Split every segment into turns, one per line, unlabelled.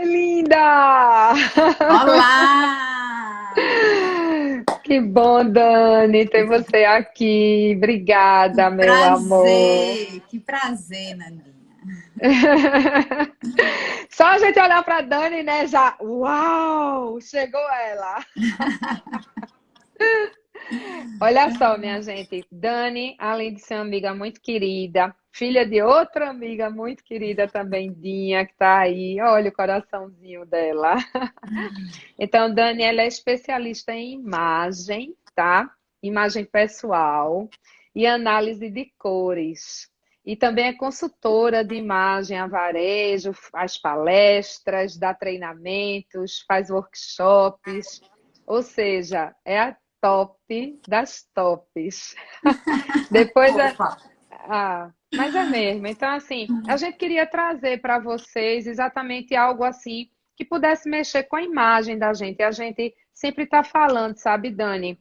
Oi, linda!
Olá!
Que bom, Dani, ter você aqui. Obrigada, meu amor.
Que prazer, Nandinha.
Só a gente olhar para Dani, né? Já, uau, chegou ela. Olha só, minha gente. Dani, além de ser uma amiga muito querida, filha de outra amiga muito querida também, Dinha, que tá aí. Olha o coraçãozinho dela. Então, Dani, ela é especialista em imagem, tá? Imagem pessoal e análise de cores. E também é consultora de imagem a varejo, faz palestras, dá treinamentos, faz workshops, ou seja, é a top das tops. Depois é.
Opa!
Mas é mesmo. Então, assim, a gente queria trazer para vocês exatamente algo assim que pudesse mexer com a imagem da gente. A gente sempre está falando, sabe, Dani?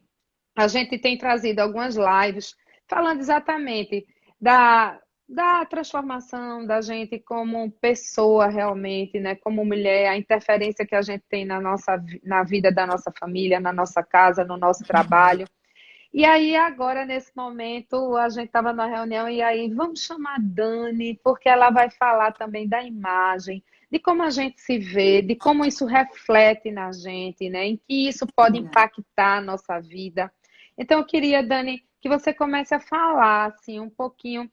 A gente tem trazido algumas lives falando exatamente da transformação da gente como pessoa realmente, né? Como mulher, a interferência que a gente tem na vida da nossa família, na nossa casa, no nosso trabalho. E aí, agora, nesse momento, a gente estava na reunião e aí, vamos chamar a Dani, porque ela vai falar também da imagem, de como a gente se vê, de como isso reflete na gente, né? Em que isso pode impactar a nossa vida. Então, eu queria, Dani, que você comece a falar, assim, um pouquinho,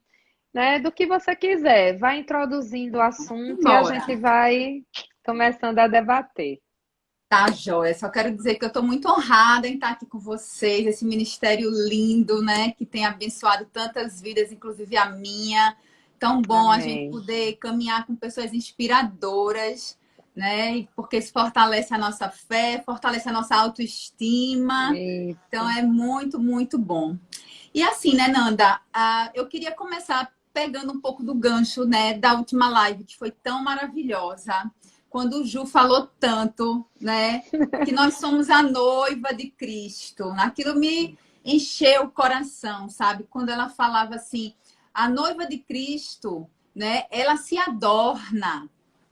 né, do que você quiser. Vai introduzindo o assunto e a
Bora!
gente vai começando a debater.
Tá, joia. Só quero dizer que eu estou muito honrada em estar aqui com vocês, esse ministério lindo, né? Que tem abençoado tantas vidas, inclusive a minha. Tão bom a gente
Amém.
poder caminhar com pessoas inspiradoras, né? Porque isso fortalece a nossa fé, fortalece a nossa autoestima. Então
Isso.
é muito, muito bom. E assim, né, Nanda? Eu queria começar pegando um pouco do gancho, né, da última live, que foi tão maravilhosa, quando o Ju falou tanto, né, que nós somos a noiva de Cristo. Aquilo me encheu o coração, sabe? Quando ela falava assim, a noiva de Cristo, né, ela se adorna,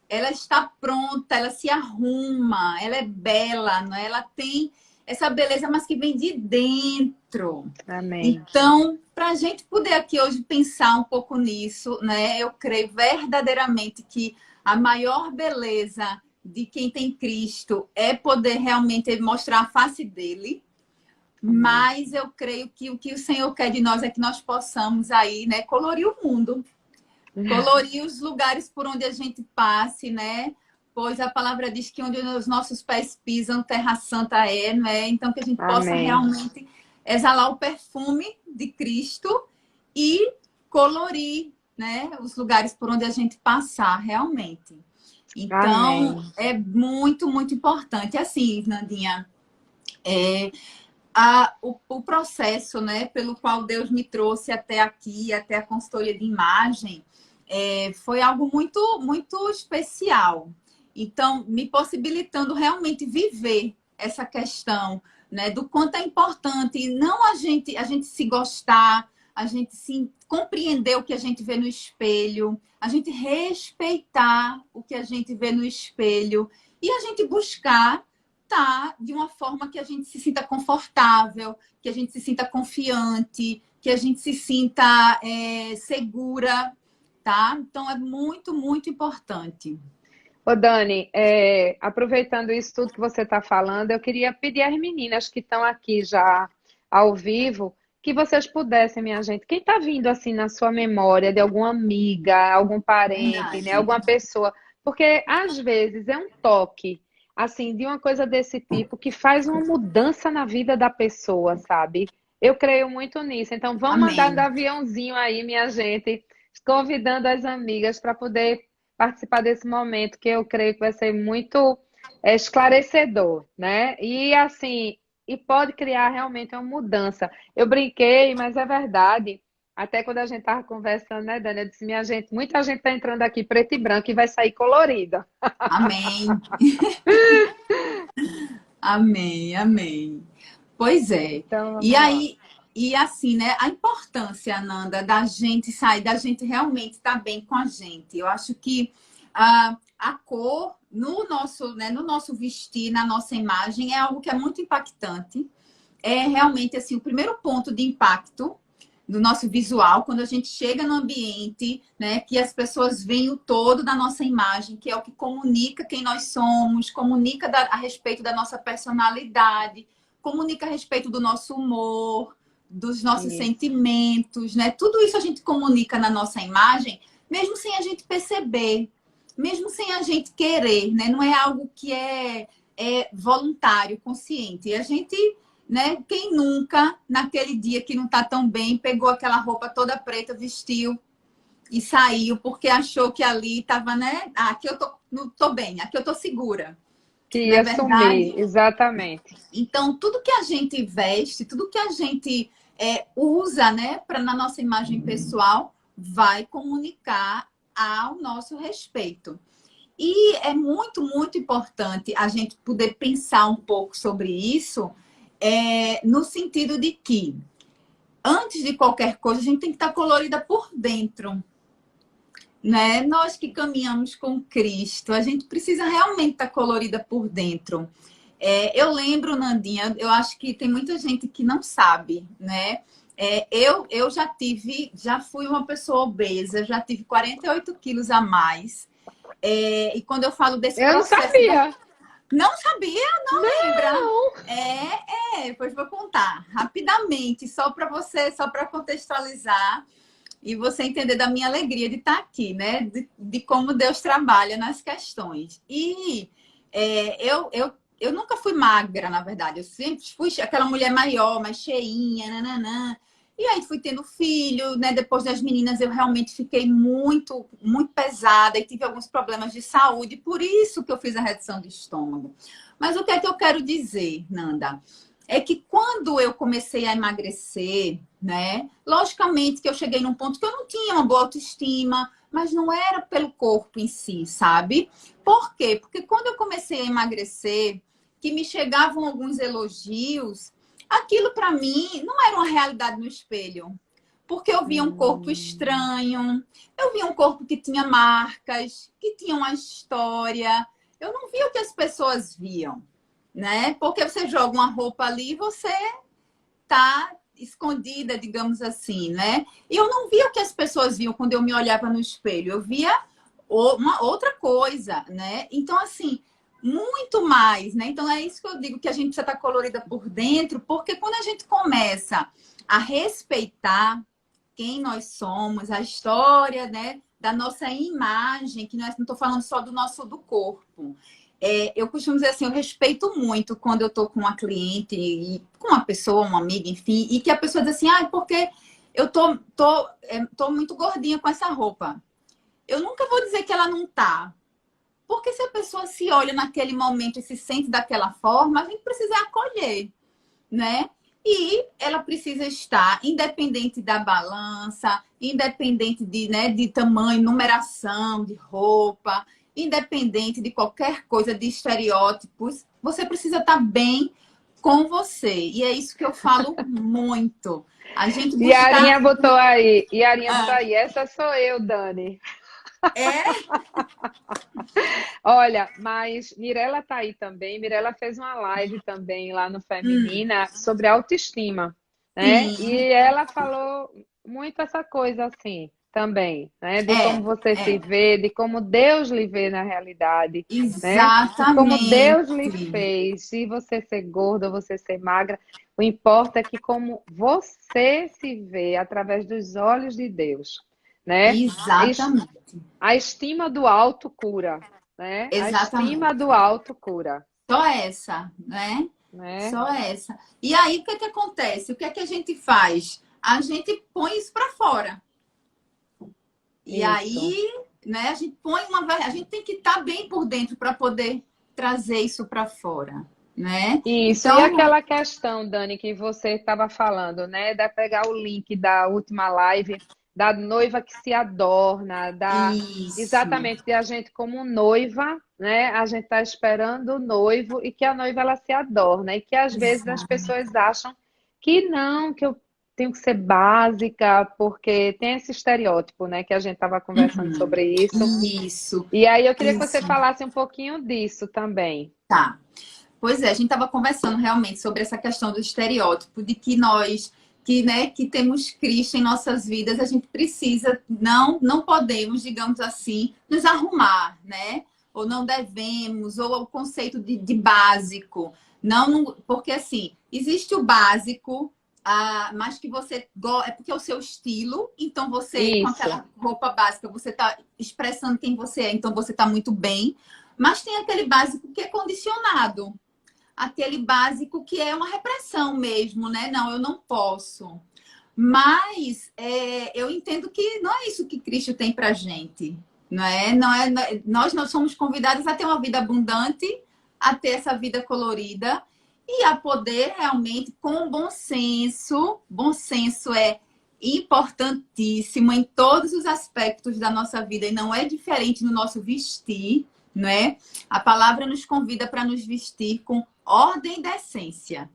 ela está pronta, ela se arruma, ela é bela, né? Ela tem essa beleza, mas que vem de dentro.
Amém.
Então, para a gente poder aqui hoje pensar um pouco nisso, né? Eu creio verdadeiramente que a maior beleza de quem tem Cristo é poder realmente mostrar a face dele.
Amém.
Mas eu creio que o que o Senhor quer de nós é que nós possamos aí, né, colorir o mundo, colorir os lugares por onde a gente passe, né? Pois a palavra diz que onde os nossos pés pisam, terra santa é, né? Então que a gente possa
Amém.
realmente exalar o perfume de Cristo e colorir, né, os lugares por onde a gente passar, realmente. Então,
Amém.
é muito, muito importante. Assim, Nandinha, o processo, né, pelo qual Deus me trouxe até aqui, até a consultoria de imagem, foi algo muito, muito especial. Então, me possibilitando realmente viver essa questão, né, do quanto é importante não a gente se gostar, a gente se compreender o que a gente vê no espelho, a gente respeitar o que a gente vê no espelho e a gente buscar tá de uma forma que a gente se sinta confortável, que a gente se sinta confiante, que a gente se sinta segura, tá? Então é muito, muito importante.
Ô, Dani, aproveitando isso tudo que você está falando, eu queria pedir às meninas que estão aqui já ao vivo, que vocês pudessem, minha gente, quem está vindo assim na sua memória de alguma amiga, algum parente, né,
Verdade.
alguma pessoa, porque às vezes é um toque, assim, de uma coisa desse tipo que faz uma mudança na vida da pessoa, sabe? Eu creio muito nisso. Então, vão mandando
Amém.
aviãozinho aí, minha gente, convidando as amigas para poder participar desse momento, que eu creio que vai ser muito esclarecedor, né? E assim, e pode criar realmente uma mudança. Eu brinquei, mas é verdade. Até quando a gente estava conversando, né, Dani? Eu disse, minha gente, muita gente está entrando aqui preto e branco e vai sair colorida.
Amém. Amém. Amém. Pois é.
Então,
E
vamos lá.
aí, e assim, né? A importância, Nanda, da gente sair, da gente realmente estar bem com a gente. Eu acho que a cor, no nosso vestir, na nossa imagem, é algo que é muito impactante. É realmente assim o primeiro ponto de impacto do nosso visual, quando a gente chega no ambiente, né, que as pessoas veem o todo da nossa imagem, que é o que comunica quem nós somos, comunica a respeito da nossa personalidade, comunica a respeito do nosso humor, dos nossos
Isso.
sentimentos, né? Tudo isso a gente comunica na nossa imagem, mesmo sem a gente perceber, mesmo sem a gente querer, né? Não é algo que é voluntário, consciente. E a gente, né? Quem nunca, naquele dia que não está tão bem, pegou aquela roupa toda preta, vestiu e saiu porque achou que ali estava, né? Ah, aqui eu tô bem, aqui eu tô segura.
Que
Não é
ia
verdade?
sumir, exatamente.
Então, tudo que a gente veste, tudo que a gente usa, né, na nossa imagem pessoal, vai comunicar ao nosso respeito. E é muito, muito importante a gente poder pensar um pouco sobre isso, no sentido de que, antes de qualquer coisa, a gente tem que estar colorida por dentro, né? Nós que caminhamos com Cristo, a gente precisa realmente estar colorida por dentro. Eu lembro, Nandinha, eu acho que tem muita gente que não sabe, né? Eu já fui uma pessoa obesa, já tive 48 quilos a mais. E quando eu falo desse
Eu não
processo,
sabia.
não sabia, não lembra?
Não.
Pois vou contar rapidamente, só para contextualizar e você entender da minha alegria de estar aqui, né? De como Deus trabalha nas questões. E eu nunca fui magra, na verdade. Eu sempre fui aquela mulher maior, mais cheinha, nananã. E aí fui tendo filho, né? Depois das meninas eu realmente fiquei muito, muito pesada e tive alguns problemas de saúde. Por isso que eu fiz a redução de estômago. Mas o que é que eu quero dizer, Nanda? É que quando eu comecei a emagrecer, né? Logicamente que eu cheguei num ponto que eu não tinha uma boa autoestima, mas não era pelo corpo em si, sabe? Por quê? Porque quando eu comecei a emagrecer, que me chegavam alguns elogios, aquilo para mim não era uma realidade no espelho. Porque eu via um corpo
Hum.
estranho, eu via um corpo que tinha marcas, que tinha uma história. Eu não via o que as pessoas viam, né? Porque você joga uma roupa ali e você tá escondida, digamos assim, né? E eu não via o que as pessoas viam quando eu me olhava no espelho. Eu via uma outra coisa, né? Então, assim, muito mais, né? Então, é isso que eu digo, que a gente precisa estar colorida por dentro, porque quando a gente começa a respeitar quem nós somos, a história, né, da nossa imagem, que nós não estou falando só do corpo. Eu costumo dizer assim, eu respeito muito quando eu estou com uma cliente, e com uma pessoa, uma amiga, enfim, e que a pessoa diz assim, porque eu tô muito gordinha com essa roupa. Eu nunca vou dizer que ela não tá. Porque se a pessoa se olha naquele momento e se sente daquela forma, a gente precisa acolher, né? E ela precisa estar independente da balança, independente né, de tamanho, numeração, de roupa, independente de qualquer coisa, de estereótipos. Você precisa estar bem com você. E é isso que eu falo muito. A gente buscar.
Yarinha botou aí. Yarinha botou aí. Essa sou eu, Dani.
É.
Olha, mas Mirella tá aí também. Mirella fez uma live também lá no Feminina sobre autoestima, né?
Sim,
E ela falou muito essa coisa assim também, né? De como você se
é.
vê, de como Deus lhe vê na realidade, né? De como Deus lhe
Exatamente.
fez. Se você ser gorda ou você ser magra, o importa é que como você se vê através dos olhos de Deus, né?
Exatamente.
A estima do alto cura, né? A estima
Exatamente.
do alto cura,
Só essa, né?
né?
Só essa. E aí, o que é que acontece? O que é que a gente faz? A gente põe isso para fora. E
Isso.
aí, né, a gente põe a gente tem que estar bem por dentro para poder trazer isso para fora, né?
Isso. E
Então,
aquela questão, Dani, que você estava falando, né? De pegar o link da última live da noiva que se adorna, da
isso.
exatamente de a gente como noiva, né? A gente está esperando o noivo e que a noiva ela se adorna e que às vezes as
Exato.
pessoas acham que não, que eu tenho que ser básica, porque tem esse estereótipo, né, que a gente estava conversando
Uhum.
sobre isso.
Isso,
E aí eu queria que você
isso.
falasse um pouquinho disso também.
Tá. Pois é, a gente estava conversando realmente sobre essa questão do estereótipo, de que nós, que, né, que temos Cristo em nossas vidas, a gente precisa, não podemos, digamos assim, nos arrumar, né? Ou não devemos, ou o conceito de básico. Porque assim, existe o básico, mas que você é porque é o seu estilo, então você, com
Isso,
aquela roupa básica, você está expressando quem você é, então você está muito bem. Mas tem aquele básico que é condicionado, aquele básico que é uma repressão mesmo, né? Não, eu não posso. Mas eu entendo que não é isso que Cristo tem pra gente. Nós não somos convidados a ter uma vida abundante, a ter essa vida colorida e a poder realmente, com bom senso. Bom senso é importantíssimo em todos os aspectos da nossa vida e não é diferente no nosso vestir, não é? A palavra nos convida para nos vestir com ordem e decência.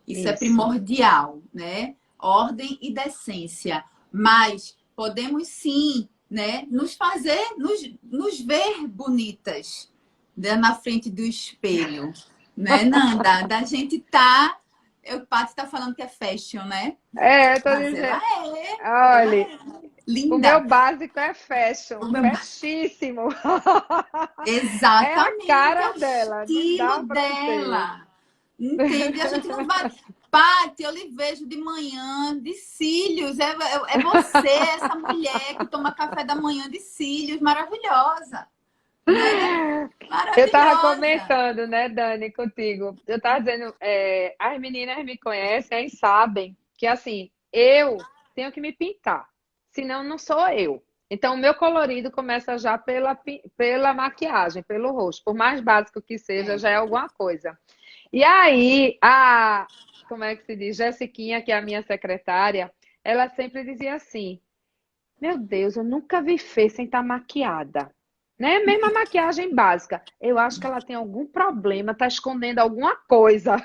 Isso é
isso.
primordial, né? Ordem e decência. Mas podemos sim, né, nos ver bonitas, né, na frente do espelho, né, Nanda? Da gente tá. O Paty tá falando que é fashion, né?
É, eu tô
Mas
dizendo,
ela
olha,
é
o meu
linda.
básico é fashion,
O meu
festíssimo. É a
Exatamente, é
cara
o
dela, não dá
estilo
para dizer.
dela. Entende? A gente não vai. Paty, eu lhe vejo de manhã de cílios. É você, essa mulher que toma café da manhã de cílios, maravilhosa. Né?
Eu estava
Maravilhosa.
comentando, né, Dani, contigo. Eu estava dizendo, as meninas me conhecem e sabem que, assim, eu tenho que me pintar, senão não sou eu. Então, o meu colorido começa já pela maquiagem, pelo rosto. Por mais básico que seja,
É.
já é alguma coisa. E aí, como é que se diz? Jessiquinha, que é a minha secretária, ela sempre dizia assim: Meu Deus, eu nunca vi Fê sem estar maquiada. Né? Mesmo a maquiagem básica. Eu acho que ela tem algum problema, tá escondendo alguma coisa.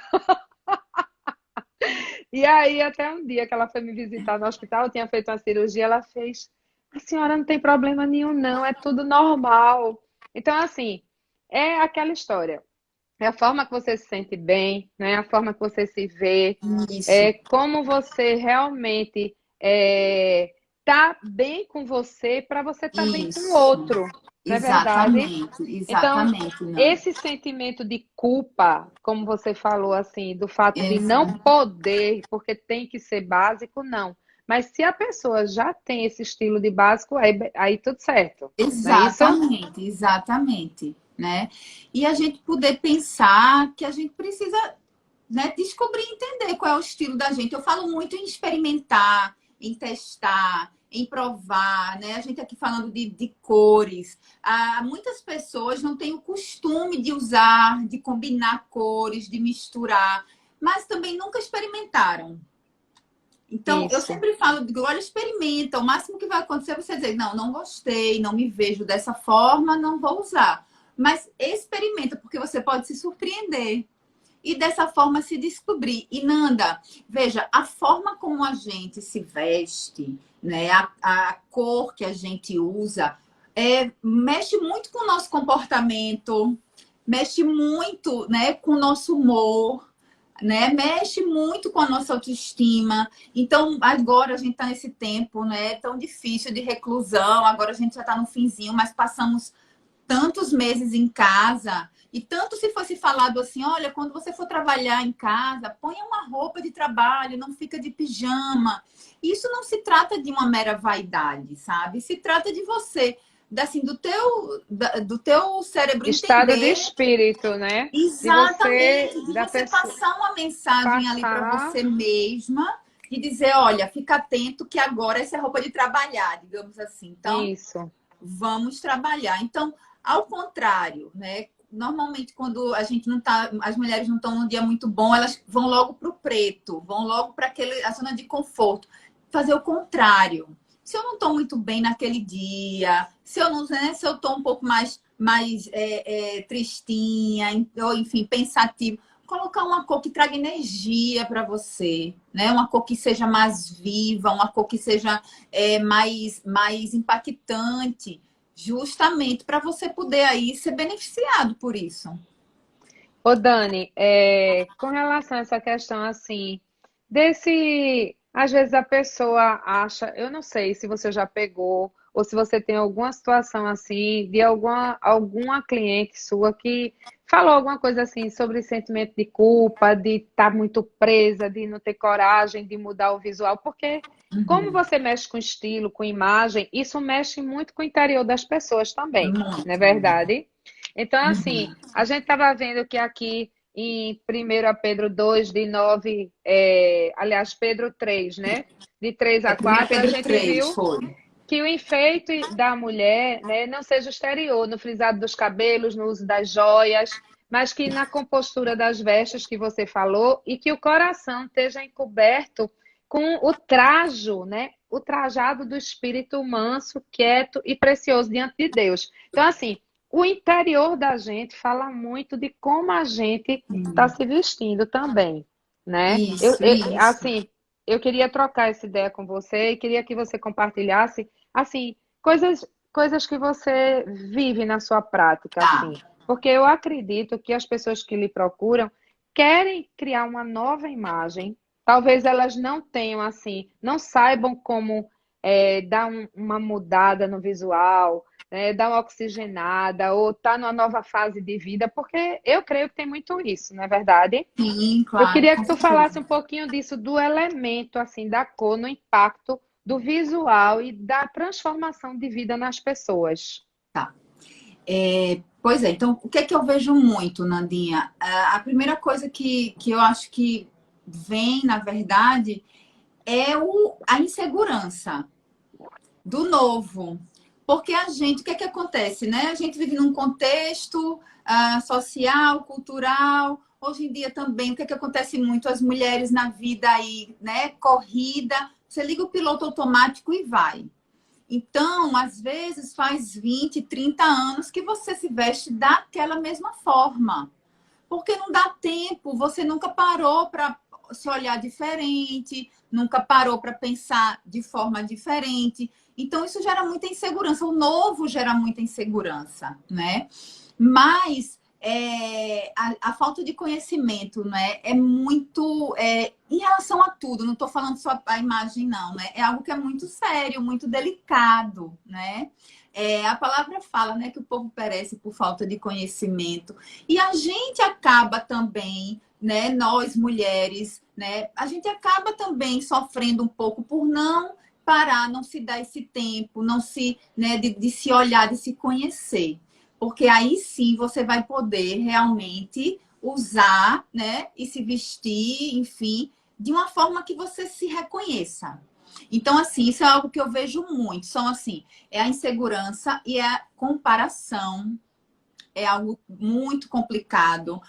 E aí, até um dia que ela foi me visitar no hospital, eu tinha feito uma cirurgia, ela fez: A senhora não tem problema nenhum, não, é tudo normal. Então, assim, é aquela história. É a forma que você se sente bem, né? A forma que você se vê,
Isso.
como você realmente tá bem com você para você estar bem com o
Isso.
outro, não é verdade?
Exatamente.
Então,
Exatamente, Nanda.
esse sentimento de culpa, como você falou assim, do fato de não
Exato.
poder, porque tem que ser básico, não. Mas se a pessoa já tem esse estilo de básico, aí tudo certo, não é isso?
Exatamente, exatamente, né? E a gente poder pensar que a gente precisa, né, descobrir e entender qual é o estilo da gente. Eu falo muito em experimentar, em testar, em provar, né? A gente aqui falando de cores. Muitas pessoas não têm o costume de usar, de combinar cores, de misturar, mas também nunca experimentaram. Então, eu
Isso.
sempre falo, digo, olha, experimenta. O máximo que vai acontecer é você dizer, não, não gostei, não me vejo dessa forma, não vou usar. Mas experimenta, porque você pode se surpreender. E dessa forma se descobrir. E Nanda, veja, a forma como a gente se veste, né, a cor que a gente usa, mexe muito com o nosso comportamento, mexe muito, né, com o nosso humor, né? Mexe muito com a nossa autoestima. Então, agora a gente está nesse tempo, né, tão difícil de reclusão. Agora a gente já está no finzinho, mas passamos tantos meses em casa. E tanto se fosse falado assim, olha, quando você for trabalhar em casa, ponha uma roupa de trabalho, não fica de pijama. Isso não se trata de uma mera vaidade, sabe? Se trata de você, assim, do teu cérebro
Estado de
entender.
espírito, né? De você,
Exatamente, de
da
você
pessoa
passar uma mensagem ali para
passar
você mesma e dizer, olha, fica atento que agora essa é roupa de trabalhar, digamos assim. Então,
isso.
vamos trabalhar. Então, ao contrário, né? Normalmente, quando a gente não tá, as mulheres não estão num dia muito bom, elas vão logo para o preto, vão logo para a zona de conforto. Fazer o contrário. Se eu não estou muito bem naquele dia, se eu não, né, se eu estou um pouco mais tristinha, ou enfim, pensativo, colocar uma cor que traga energia para você, né? Uma cor que seja mais viva, uma cor que seja mais impactante, justamente para você poder aí ser beneficiado por isso.
Ô, Dani, com relação a essa questão assim, às vezes a pessoa acha, eu não sei se você já pegou ou se você tem alguma situação assim de alguma cliente sua que falou alguma coisa assim sobre sentimento de culpa, de estar muito presa, de não ter coragem de mudar o visual, porque como
Uhum.
você mexe com estilo, com imagem, isso mexe muito com o interior das pessoas também, não é
Muito, muito.
verdade? Então, assim,
Uhum.
a gente estava vendo que aqui em 1 Pedro 2 de 9, aliás, Pedro 3, né? De 3
É
a
1
4 a
Pedro
gente
3
viu
foi.
que o enfeite da mulher, né, não seja o exterior, no frisado dos cabelos, no uso das joias, mas que na compostura das vestes que você falou e que o coração esteja encoberto com o trajo, né? O trajado do espírito manso, quieto e precioso diante de Deus. Então, assim, o interior da gente fala muito de como a gente está se vestindo também, né?
Isso, isso.
Assim, eu queria trocar essa ideia com você e queria que você compartilhasse, assim, coisas que você vive na sua prática,
Tá.
assim. Porque eu acredito que as pessoas que lhe procuram querem criar uma nova imagem. Talvez elas não tenham, assim, não saibam como dar uma mudada no visual, né, dar uma oxigenada ou estar numa nova fase de vida, porque eu creio que tem muito isso, não é verdade?
Sim,
Eu
claro,
queria
com
que tu falasse um
certeza.
pouquinho disso, do elemento, assim, da cor, no impacto do visual e da transformação de vida nas pessoas.
Tá. Pois é, então, o que é que eu vejo muito, Nandinha? A primeira coisa que eu acho que vem, na verdade, é a insegurança do novo. Porque a gente, o que é que acontece, né? A gente vive num contexto social, cultural. Hoje em dia também, o que é que acontece muito? As mulheres na vida aí, né? Corrida, você liga o piloto automático e vai. Então, às vezes, faz 20, 30 anos que você se veste daquela mesma forma. Porque não dá tempo, você nunca parou para se olhar diferente, nunca parou para pensar de forma diferente. Então, isso gera muita insegurança. O novo gera muita insegurança, né? Mas a falta de conhecimento, né, é muito em relação a tudo. Não estou falando só a imagem, não, né? É algo que é muito sério, muito delicado, né? A palavra fala, né, que o povo perece por falta de conhecimento. E a gente acaba também, né, nós mulheres, né, a gente acaba também sofrendo um pouco por não parar, não se dar esse tempo, não se, né, de se olhar, de se conhecer. Porque aí sim você vai poder realmente usar, né, e se vestir, enfim, de uma forma que você se reconheça. Então, assim, isso é algo que eu vejo muito. São assim, é a insegurança e a comparação. É algo muito complicado.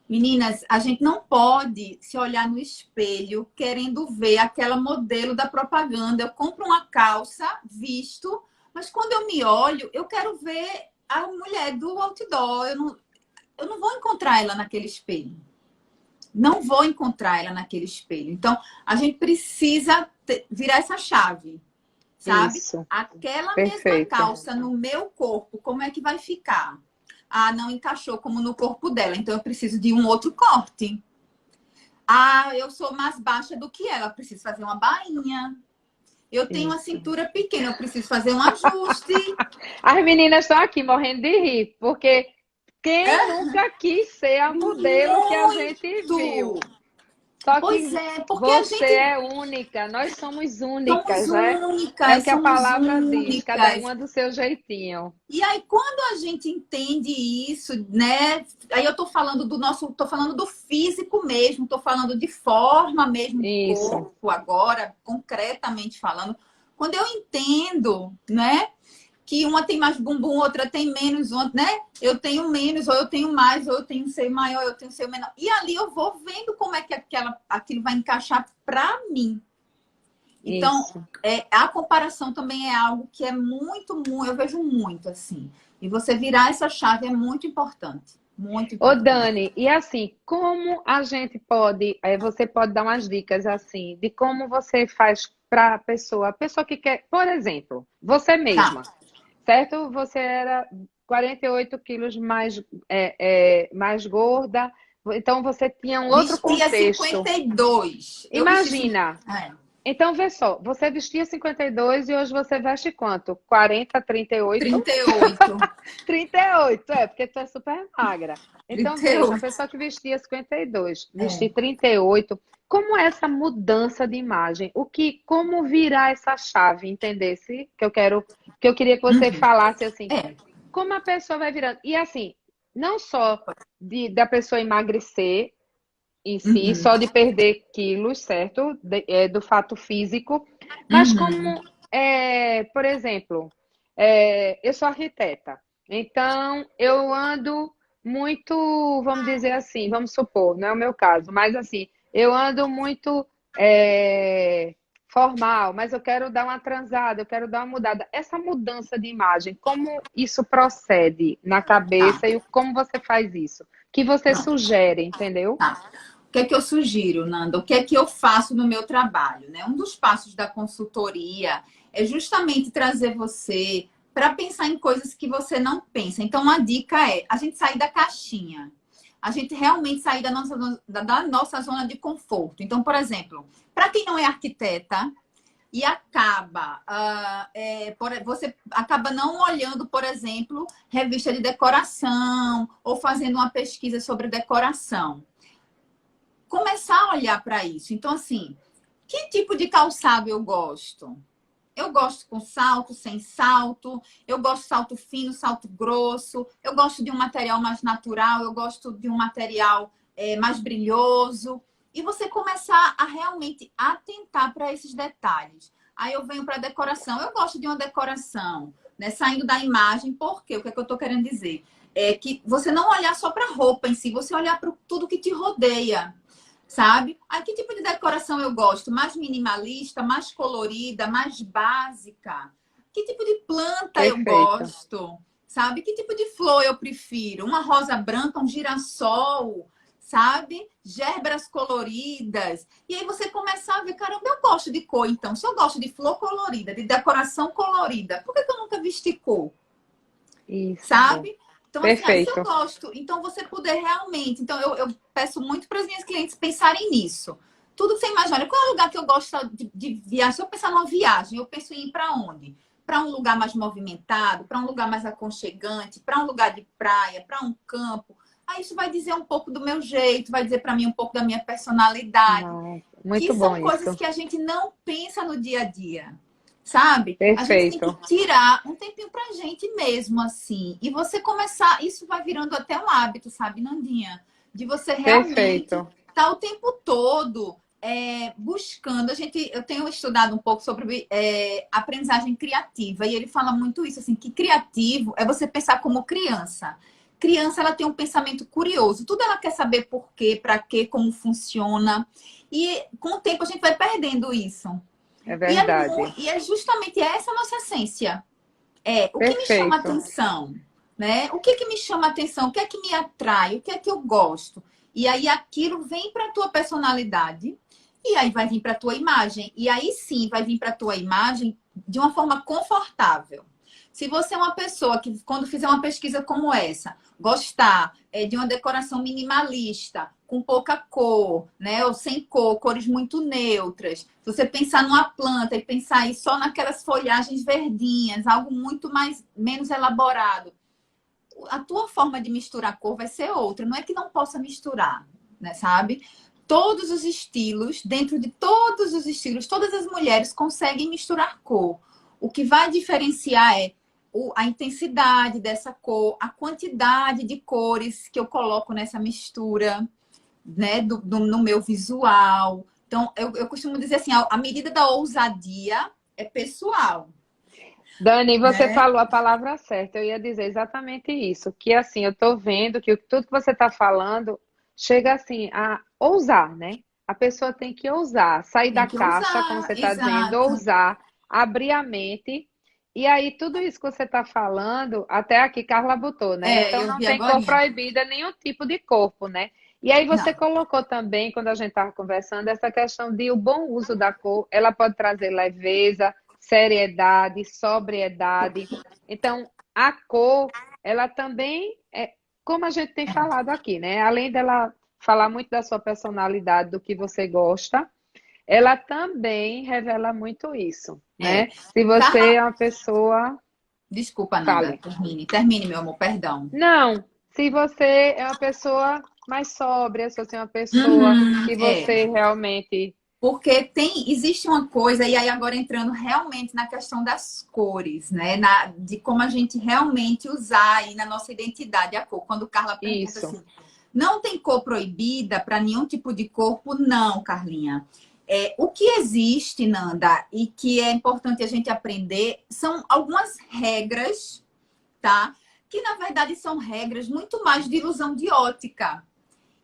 Meninas, a gente não pode se olhar no espelho querendo ver aquela modelo da propaganda. Eu compro uma calça, visto, mas quando eu me olho, eu quero ver a mulher do outdoor. Eu não vou encontrar ela naquele espelho. Não vou encontrar ela naquele espelho. Então, a gente precisa virar essa chave, sabe?
Isso,
Aquela mesma
perfeito.
calça no meu corpo, como é que vai ficar? Ah, não encaixou como no corpo dela, então eu preciso de um outro corte. Ah, eu sou mais baixa do que ela, eu preciso fazer uma bainha. Eu tenho uma
Isso.
cintura pequena, eu preciso fazer um ajuste.
As meninas estão aqui morrendo de rir, porque quem nunca quis ser a modelo que a gente
Muito!
viu? Só
Pois
que
é, porque a
você
gente
é única, nós somos
somos
únicas, né? É o
únicas,
que a
somos
palavra diz, cada
únicas.
uma do seu jeitinho.
E aí, quando a gente entende isso, né? Aí eu tô falando tô falando do físico mesmo, tô falando de forma mesmo de
Isso,
corpo agora, concretamente falando. Quando eu entendo, né? Que uma tem mais bumbum, outra tem menos, né? Eu tenho menos, ou eu tenho mais, ou eu tenho um seio maior, eu tenho um seio menor. E ali eu vou vendo como é que aquilo vai encaixar para mim. Então,
isso.
a comparação também é algo que é muito, eu vejo muito assim. E você virar essa chave é muito importante. Muito
Ô,
importante.
Dani, e assim, como a gente pode, você pode dar umas dicas assim, de como você faz para a pessoa que quer, por exemplo, você
Tá.
mesma, certo? Você era 48 quilos mais gorda, então você tinha um outro
Vestia
contexto.
52. Eu vesti
Imagina,
é,
então vê só, você vestia 52 e hoje você veste quanto? 40, 38?
38.
38, porque tu é super magra. Então, veja, uma
38.
pessoa que vestia 52,
É.
vestir 38, como é essa mudança de imagem? Como virar essa chave, entendesse? Que eu queria que você
Uhum.
falasse assim,
É.
como a pessoa vai virando. E assim, não só da pessoa emagrecer em si,
Uhum.
só de perder quilos, certo? Do fato físico, mas
Uhum.
como, por exemplo, eu sou arquiteta, então eu ando muito, vamos dizer assim, vamos supor, não é o meu caso, mas assim, eu ando muito formal, mas eu quero dar uma transada, eu quero dar uma mudada. Essa mudança de imagem, como isso procede na
Tá.
cabeça e como você faz isso? Que você
Pronto.
sugere, entendeu?
Tá. O que é que eu sugiro, Nanda? O que é que eu faço no meu trabalho, né? Um dos passos da consultoria é justamente trazer você para pensar em coisas que você não pensa. Então, uma dica é a gente sair da caixinha. A gente realmente sair da nossa zona de conforto. Então, por exemplo, para quem não é arquiteta e acaba, você acaba não olhando, por exemplo, revista de decoração ou fazendo uma pesquisa sobre decoração, começar a olhar para isso. Então, assim, que tipo de calçado eu gosto? Eu gosto com salto, sem salto, eu gosto de salto fino, salto grosso, eu gosto de um material mais natural, eu gosto de um material mais brilhoso. E você começar a realmente atentar para esses detalhes. Aí eu venho para a decoração. Eu gosto de uma decoração, né? Saindo da imagem, porque o que é que eu estou querendo dizer? É que você não olhar só para a roupa em si, você olhar para tudo que te rodeia, sabe? Aí, que tipo de decoração eu gosto? Mais minimalista, mais colorida, mais básica? Que tipo de planta eu
Perfeito.
gosto? Sabe? Que tipo de flor eu prefiro? Uma rosa branca, um girassol, sabe? Gerbras coloridas. E aí você começa a ver, caramba, eu gosto de cor, então. Se eu gosto de flor colorida, de decoração colorida, por que eu nunca vesti cor?
Isso.
Sabe? Então, assim, se eu
Perfeito.
gosto, então você puder realmente. Então, eu peço muito para as minhas clientes pensarem nisso. Tudo que você imagina. Olha, qual é o lugar que eu gosto de viajar? Se eu pensar numa viagem, eu penso em ir para onde? Para um lugar mais movimentado, para um lugar mais aconchegante, para um lugar de praia, para um campo. Aí isso vai dizer um pouco do meu jeito, vai dizer para mim um pouco da minha personalidade,
Nossa,
que
muito bom
são coisas
isso.
que a gente não pensa no dia a dia, sabe? A gente tem que
Perfeito.
tirar um tempinho pra gente mesmo, assim. E você começar, isso vai virando até um hábito, sabe, Nandinha? De você realmente
Perfeito.
estar o tempo todo buscando. Eu tenho estudado um pouco sobre aprendizagem criativa, e ele fala muito isso, assim, que criativo é você pensar como criança. Criança, ela tem um pensamento curioso. Tudo ela quer saber por quê, para quê, como funciona. E com o tempo a gente vai perdendo isso.
É verdade.
E é justamente essa a nossa essência. O que me chama
Perfeito.
atenção, né? O que me chama atenção? O que é que me atrai? O que é que eu gosto? E aí aquilo vem para a tua personalidade e aí vai vir para a tua imagem. E aí sim vai vir para a tua imagem de uma forma confortável. Se você é uma pessoa que, quando fizer uma pesquisa como essa, gostar de uma decoração minimalista, com pouca cor, né? Ou sem cor, cores muito neutras. Se você pensar numa planta e pensar aí só naquelas folhagens verdinhas, algo muito mais menos elaborado, a tua forma de misturar cor vai ser outra. Não é que não possa misturar, né? Sabe? Todos os estilos, dentro de todos os estilos, todas as mulheres conseguem misturar cor. O que vai diferenciar é a intensidade dessa cor, a quantidade de cores que eu coloco nessa mistura, né, no meu visual. Então, eu costumo dizer assim, a medida da ousadia é pessoal,
Dani, você
né?
falou a palavra certa. Eu ia dizer exatamente isso. Que assim, eu estou vendo que tudo que você está falando chega assim a ousar, né? A pessoa tem que ousar, sair
Tem
da
que
caixa, como
usar,
você está dizendo,
exato.
ousar, abrir a mente E aí, tudo isso que você está falando, até aqui Carla botou, né? Então,
Eu
não
vi
tem cor
agorinha.
proibida, nenhum tipo de corpo, né? E aí, você
Não.
colocou também, quando a gente estava conversando, essa questão de o bom uso da cor, ela pode trazer leveza, seriedade, sobriedade. Então, a cor, ela também, é, como a gente tem falado aqui, né? Além dela falar muito da sua personalidade, do que você gosta, ela também revela muito isso,
É.
né? Se você
Carla,
é uma pessoa,
desculpa, Nanda.
fale.
Termine. Termine, meu amor, perdão.
Não, se você é uma pessoa mais sóbria, se você é uma pessoa
Uhum,
que
é.
você realmente.
Porque existe uma coisa, e aí agora entrando realmente na questão das cores, né? De como a gente realmente usar aí na nossa identidade a cor. Quando Carla pergunta
Isso,
assim, não tem cor proibida para nenhum tipo de corpo? Não, Carlinha. O que existe, Nanda, e que é importante a gente aprender, são algumas regras, tá? Que na verdade são regras muito mais de ilusão de ótica.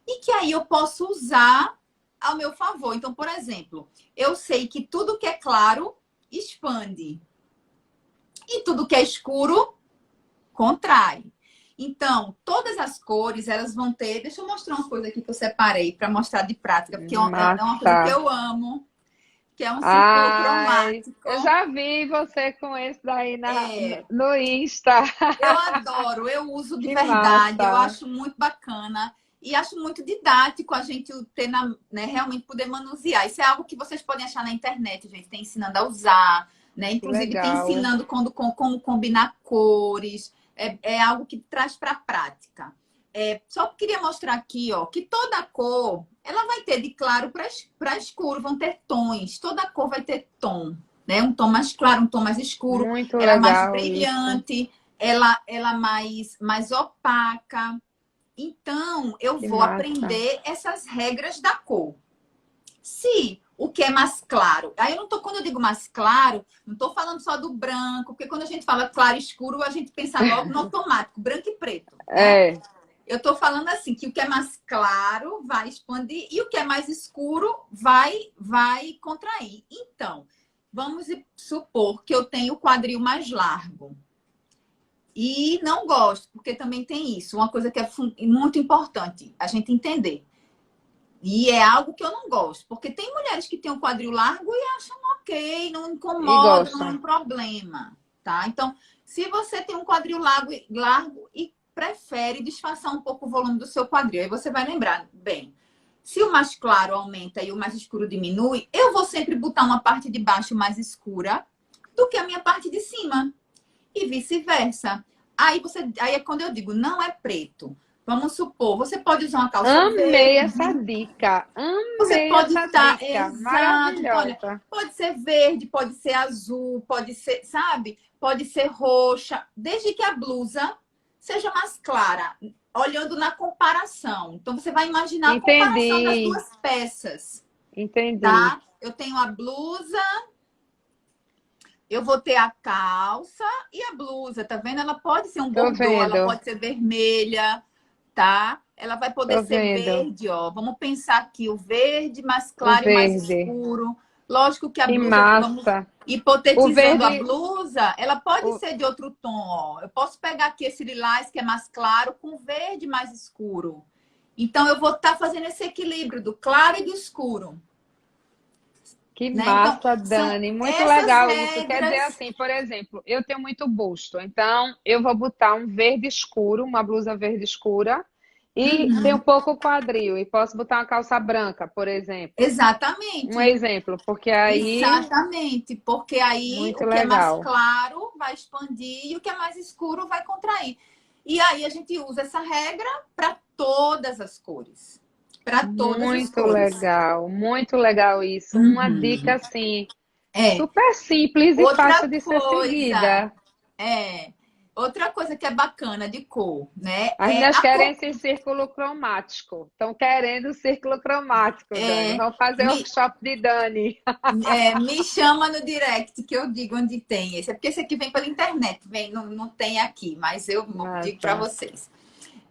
E que aí eu posso usar ao meu favor. Então, por exemplo, eu sei que tudo que é claro expande e tudo que é escuro contrai. Então, todas as cores, elas vão ter. Deixa eu mostrar uma coisa aqui que eu separei para mostrar de prática, porque é uma coisa que
massa.
eu amo, que é um círculo
Ai,
cromático.
eu já vi você com esse daí
É,
no Insta.
eu adoro, eu uso de
Que
verdade, eu
massa.
acho muito bacana e acho muito didático a gente ter né, realmente poder manusear. Isso é algo que vocês podem achar na internet, gente, tem ensinando a usar, né?
Que
Inclusive tem
legal.
ensinando como combinar cores. É algo que traz para a prática. Só queria mostrar aqui, ó, que toda cor ela vai ter de claro para escuro, vão ter tons. Toda cor vai ter tom, né? Um tom mais claro, um tom mais escuro,
Muito
ela mais
legal isso.
brilhante, ela mais opaca. Então, eu
Que
vou
massa.
aprender essas regras da cor. Se o que é mais claro, aí eu não tô, quando eu digo mais claro, não estou falando só do branco, porque quando a gente fala claro e escuro, a gente pensa logo no automático, branco e preto, né?
É,
Eu estou falando assim, que o que é mais claro vai expandir e o que é mais escuro vai contrair. Então, vamos supor que eu tenho o quadril mais largo. E não gosto, porque também tem isso, uma coisa que é muito importante a gente entender. E é algo que eu não gosto, porque tem mulheres que têm o quadril largo e acham ok, não
e
incomoda, não é um
gostam.
problema, tá? Então, se você tem um quadril largo e prefere disfarçar um pouco o volume do seu quadril, aí você vai lembrar, bem, se o mais claro aumenta e o mais escuro diminui, eu vou sempre botar uma parte de baixo mais escura do que a minha parte de cima e vice-versa. Aí é quando eu digo, não é preto. Vamos supor, você pode usar uma calça
Amei essa
verde,
dica.
você
Amei
pode
essa
estar,
dica.
exato. Então, olha,
Maravilhosa.
pode ser verde, pode ser azul, pode ser, sabe? Pode ser roxa, desde que a blusa seja mais clara, olhando na comparação. Então, você vai imaginar a comparação das
Entendi.
duas peças,
Entendi.
tá? Eu tenho a blusa, eu vou ter a calça e a blusa, tá vendo? Ela pode ser um
Tô
bordô, ela
vendo.
pode ser vermelha, tá? Ela vai poder
Tô
ser
vendo.
verde, ó. Vamos pensar aqui, o verde mais
O
claro e mais
verde.
escuro. Lógico que a
Que
blusa, vamos
massa. O
hipotetizando a
verde.
blusa, ela pode
o-
ser de outro tom, ó. Eu posso pegar aqui esse lilás que é mais claro com verde mais escuro. Então eu vou estar fazendo esse equilíbrio do claro e do escuro,
Que
né? Então,
massa,
são
Dani. Muito
essas
legal isso. Quer dizer
regras.
assim, por exemplo, eu tenho muito busto, então eu vou botar um verde escuro, uma blusa verde escura, e tem um
Uhum.
pouco quadril, e posso botar uma calça branca, por exemplo. Um
Exatamente.
exemplo, porque aí,
Exatamente. Porque aí
muito
o que é mais
legal.
claro vai expandir e o que é mais escuro vai contrair. E aí a gente usa essa regra para todas as cores. Para todas as cores.
Muito legal isso. Uma dica
Uhum.
assim,
É.
super simples e
Outra
fácil de ser
coisa.
seguida.
É. Outra coisa que é bacana de cor, né?
As
É
meninas
a
querem
cor.
esse círculo cromático. Estão querendo o círculo cromático, Dani.
É,
Vamos fazer
me,
workshop de Dani.
me chama no direct que eu digo onde tem esse. É porque esse aqui vem pela internet, vem, não tem aqui, mas eu digo para
Massa.
vocês.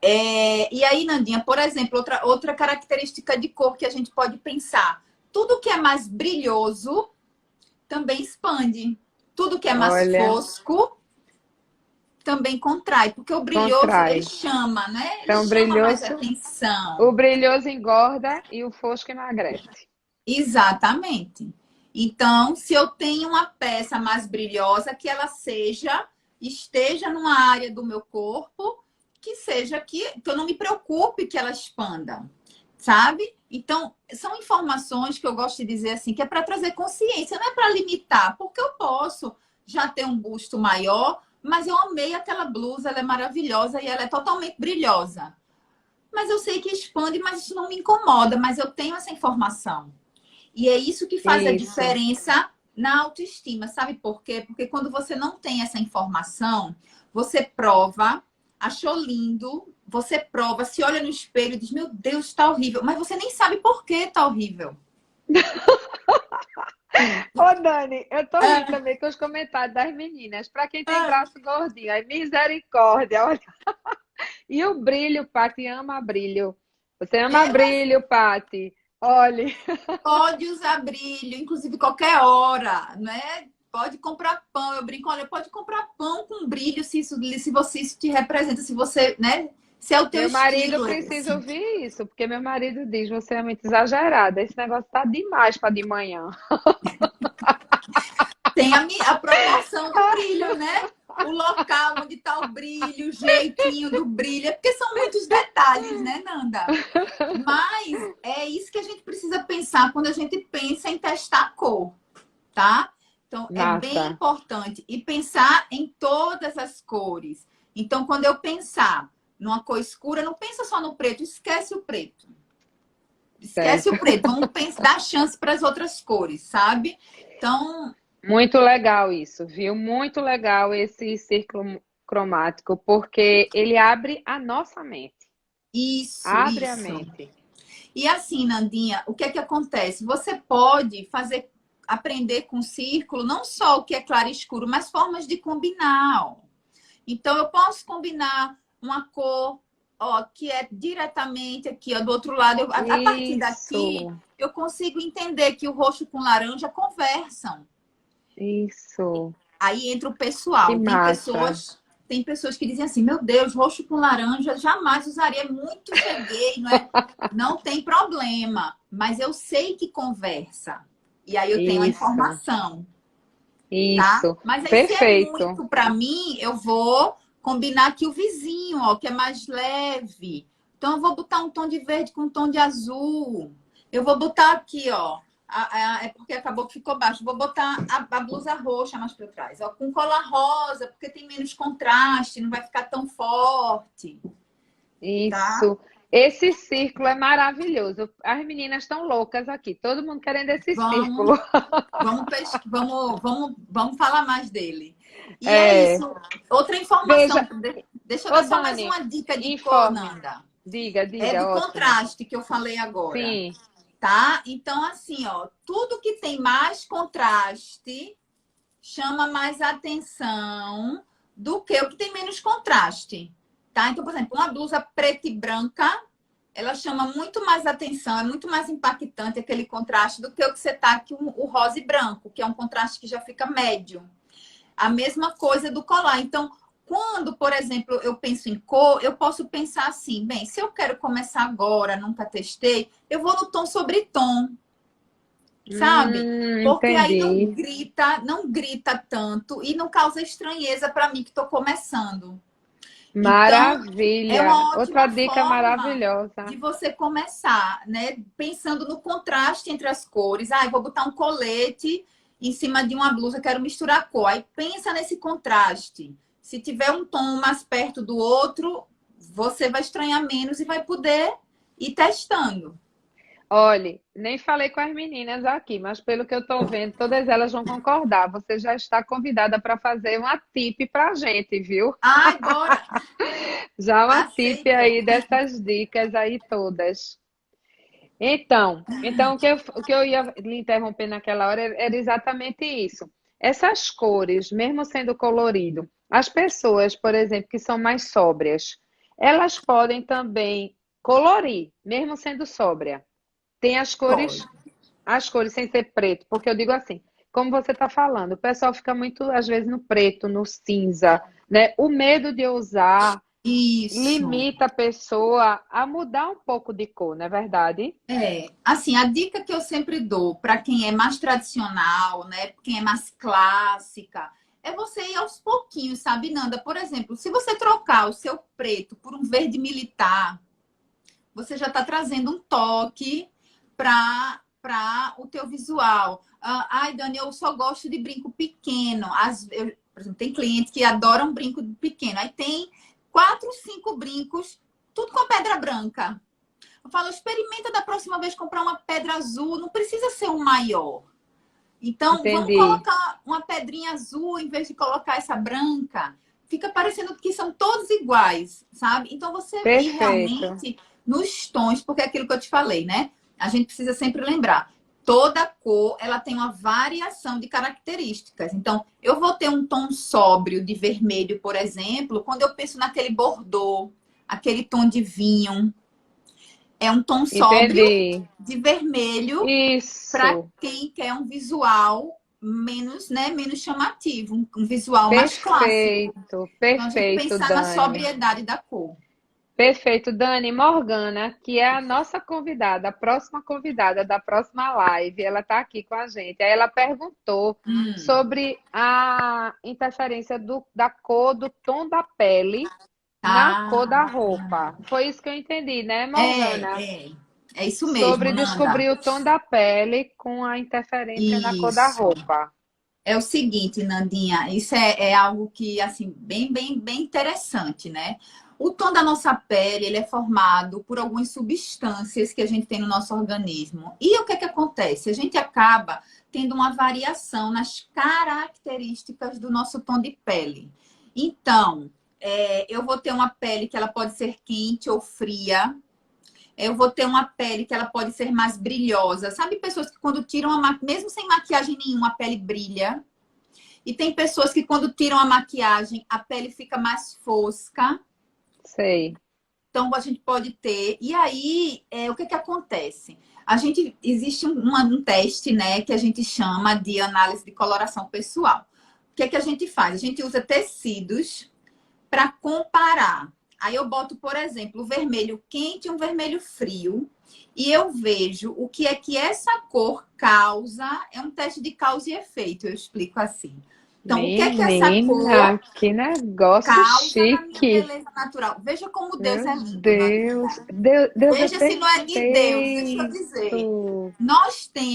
E aí, Nandinha, por exemplo, outra característica de cor que a gente pode pensar: tudo que é mais brilhoso também expande. Tudo que é mais
Olha,
fosco também contrai, porque o brilhoso, ele
contrai.
chama, né? Ele
Então,
chama mais
o
atenção.
brilhoso engorda e o fosco emagrece.
Exatamente. Então, se eu tenho uma peça mais brilhosa, que ela esteja numa área do meu corpo, que seja que eu não me preocupe que ela expanda, sabe? Então, são informações que eu gosto de dizer assim, que é para trazer consciência, não é para limitar, porque eu posso já ter um busto maior, mas eu amei aquela blusa, ela é maravilhosa e ela é totalmente brilhosa. Mas eu sei que expande, mas isso não me incomoda, mas eu tenho essa informação. E é isso que faz a
Isso.
diferença na autoestima. Sabe por quê? Porque quando você não tem essa informação, você prova, achou lindo, você prova, se olha no espelho e diz: Meu Deus, tá horrível. Mas você nem sabe por que tá horrível.
Ô, Dani, eu tô rindo
Ah,
também com os comentários das meninas. Para quem tem
ah,
braço gordinho, aí misericórdia, olha. E o brilho, Paty ama brilho. Você ama
mas
brilho, Paty. Olhe.
pode usar brilho, inclusive qualquer hora, né? Pode comprar pão. Eu brinco, olha, pode comprar pão com brilho se você isso te representa, se você, né? Se é o teu
Meu marido
estilo
precisa
esse.
ouvir isso, porque meu marido diz, você é muito exagerada. Esse negócio tá demais para de manhã.
Tem a proporção do brilho, né? O local onde está o brilho, o jeitinho do brilho, é porque são muitos detalhes, né, Nanda? Mas é isso que a gente precisa pensar quando a gente pensa em testar a cor, tá? Então, é bem
Massa.
importante. E pensar em todas as cores. Então, quando eu pensar numa cor escura, não pensa só no preto, esquece o preto. Esquece
Certo.
o preto. Vamos pensar, dar chance para as outras cores, sabe? Então,
Muito legal isso, viu? Muito legal esse círculo cromático, porque ele abre a nossa mente.
isso,
Abre a
isso.
mente.
E assim, Nandinha, o que é que acontece? Você pode fazer, aprender com o círculo, não só o que é claro e escuro, mas formas de combinar. Ó. Então, eu posso combinar uma cor, ó, que é diretamente aqui, ó, do outro lado. A partir daqui,
Isso,
eu consigo entender que o roxo com laranja conversam.
isso.
Aí entra o
Que
pessoal.
massa.
Tem pessoas que dizem assim: Meu Deus, roxo com laranja jamais usaria, é muito cheguei, não é? Não tem problema, mas eu sei que conversa. E aí eu tenho a
Isso,
informação, tá?
isso.
Mas aí se é
Perfeito.
muito para mim, eu vou combinar aqui o vizinho, ó, que é mais leve. Então eu vou botar um tom de verde com um tom de azul. Eu vou botar aqui, ó. É porque acabou que ficou baixo. Vou botar a blusa roxa mais para trás, ó, com cola rosa, porque tem menos contraste, não vai ficar tão forte, tá?
Isso. Esse círculo é maravilhoso. As meninas estão loucas aqui, todo mundo querendo esse círculo.
Vamos, vamos falar mais dele. E é
É,
isso. Outra informação,
veja,
deixa eu
ô
dar só mais
Dani,
uma dica de cor,
informe.
Nanda.
Diga,
É
diga,
do
ótimo.
contraste que eu falei agora,
Sim,
tá? Então, assim, ó, tudo que tem mais contraste chama mais atenção do que o que tem menos contraste, tá? Então, por exemplo, uma blusa preta e branca, ela chama muito mais atenção, é muito mais impactante aquele contraste do que o que você tá aqui, o rosa e branco, que é um contraste que já fica médio. A mesma coisa do colar. Então, quando, por exemplo, eu penso em cor, eu posso pensar assim, bem, se eu quero começar agora, nunca testei, eu vou no tom sobre tom, sabe? Porque aí
entendi.
não grita tanto e não causa estranheza para mim que estou começando. Então, é
Maravilha.
uma
Outra
ótima
dica
forma
maravilhosa.
de você começar, né? Pensando no contraste entre as cores. Ah, eu vou botar um colete em cima de uma blusa, quero misturar a cor. Aí pensa nesse contraste. Se tiver um tom mais perto do outro, você vai estranhar menos e vai poder ir testando.
Olhe, nem falei com as meninas aqui, mas pelo que eu estou vendo, todas elas vão concordar. Você já está convidada para fazer uma tip para a gente, viu?
Ai, bora!
Já uma tip
Aceito!
aí dessas dicas aí todas. Então o que eu ia lhe interromper naquela hora era exatamente isso. Essas cores, mesmo sendo colorido, as pessoas, por exemplo, que são mais sóbrias, elas podem também colorir, mesmo sendo sóbria. Tem
Pode.
as cores sem ser preto, porque eu digo assim, como você está falando, o pessoal fica muito, às vezes, no preto, no cinza, né? O medo de usar
Isso.
limita a pessoa a mudar um pouco de cor, não é verdade?
Assim, a dica que eu sempre dou para quem é mais tradicional, né, quem é mais clássica, é você ir aos pouquinhos, sabe, Nanda? Por exemplo, se você trocar o seu preto por um verde militar, você já está trazendo um toque para o teu visual. Ai, Dani, eu só gosto de brinco pequeno. Por exemplo, tem clientes que adoram brinco pequeno. Aí tem 4, 5 brincos, tudo com pedra branca. Eu falo, experimenta da próxima vez comprar uma pedra azul, não precisa ser um maior. Então, vamos
Entendi.
colocar uma pedrinha azul em vez de colocar essa branca. Fica parecendo que são todos iguais, sabe? Então, você ir
Perfeito.
realmente nos tons, porque é aquilo que eu te falei, né? A gente precisa sempre lembrar. Toda cor, ela tem uma variação de características. Então, eu vou ter um tom sóbrio de vermelho, por exemplo, quando eu penso naquele bordô, aquele tom de vinho. É um tom sóbrio
Entendi.
de vermelho para
Isso.
quem quer um visual menos, né, menos chamativo, um visual mais clássico.
Perfeito.
Então a gente
Perfeito,
pensar na
Dani.
sobriedade da cor.
Perfeito, Dani. Morgana, que é a nossa convidada, a próxima convidada da próxima live, ela está aqui com a gente. Aí ela perguntou
Hum,
sobre a interferência da cor, do tom da pele na
tá.
cor da roupa. Foi isso que eu entendi, né, Morgana?
É, é. É isso mesmo,
Sobre
Nanda.
descobrir o tom da pele com a interferência na cor da
Isso.
roupa.
É o seguinte, Nandinha, isso é algo que, assim, bem interessante, né? O tom da nossa pele, ele é formado por algumas substâncias que a gente tem no nosso organismo. E o que é que acontece? A gente acaba tendo uma variação nas características do nosso tom de pele. Então, eu vou ter uma pele que ela pode ser quente ou fria. Eu vou ter uma pele que ela pode ser mais brilhosa. Sabe pessoas que quando tiram mesmo sem maquiagem nenhuma, a pele brilha. E tem pessoas que quando tiram a maquiagem, a pele fica mais fosca.
Sei.
Então a gente pode ter. E aí, o que que acontece? Existe um teste, né, que a gente chama de análise de coloração pessoal. O que é que a gente faz? A gente usa tecidos para comparar. Aí eu boto, por exemplo, o vermelho quente e um vermelho frio. E eu vejo o que é que essa cor causa. É um teste de causa e efeito, eu explico assim. Então, o que é que essa cor
Menina, que negócio
causa na minha
chique.
beleza natural? Veja como Deus
Meu
é lindo,
Deus.
Nandinha.
Deus é
Veja se não é de Deus. Deixa eu dizer.
perfeito.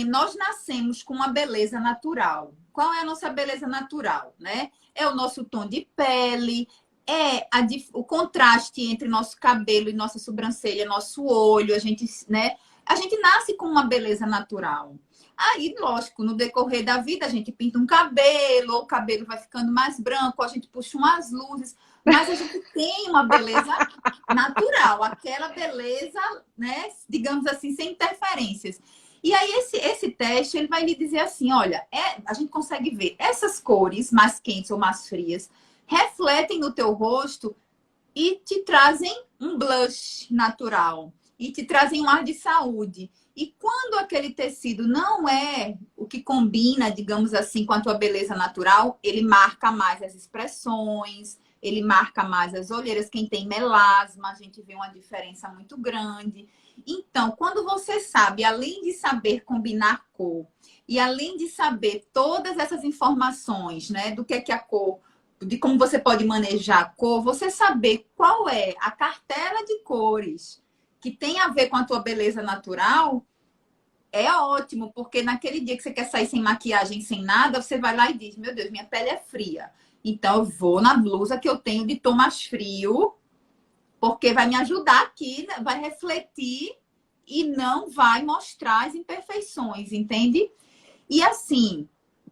Nós nascemos com uma beleza natural. Qual é a nossa beleza natural, né? É o nosso tom de pele, o contraste entre nosso cabelo e nossa sobrancelha, nosso olho, né? A gente nasce com uma beleza natural. Aí, lógico, no decorrer da vida, a gente pinta um cabelo, ou o cabelo vai ficando mais branco, ou a gente puxa umas luzes, mas a gente tem uma beleza natural, aquela beleza, né, digamos assim, sem interferências. E aí esse teste ele vai lhe dizer assim, olha, a gente consegue ver essas cores mais quentes ou mais frias refletem no teu rosto e te trazem um blush natural e te trazem um ar de saúde. E quando aquele tecido não é o que combina, digamos assim, com a tua beleza natural, ele marca mais as expressões, ele marca mais as olheiras. Quem tem melasma, a gente vê uma diferença muito grande. Então, quando você sabe, além de saber combinar cor, e além de saber todas essas informações, né, do que é a cor, de como você pode manejar a cor, você saber qual é a cartela de cores que tem a ver com a tua beleza natural, é ótimo, porque naquele dia que você quer sair sem maquiagem, sem nada, você vai lá e diz: meu Deus, minha pele é fria. Então eu vou na blusa que eu tenho de tom mais frio, porque vai me ajudar aqui, né? Vai refletir e não vai mostrar as imperfeições, entende? E assim,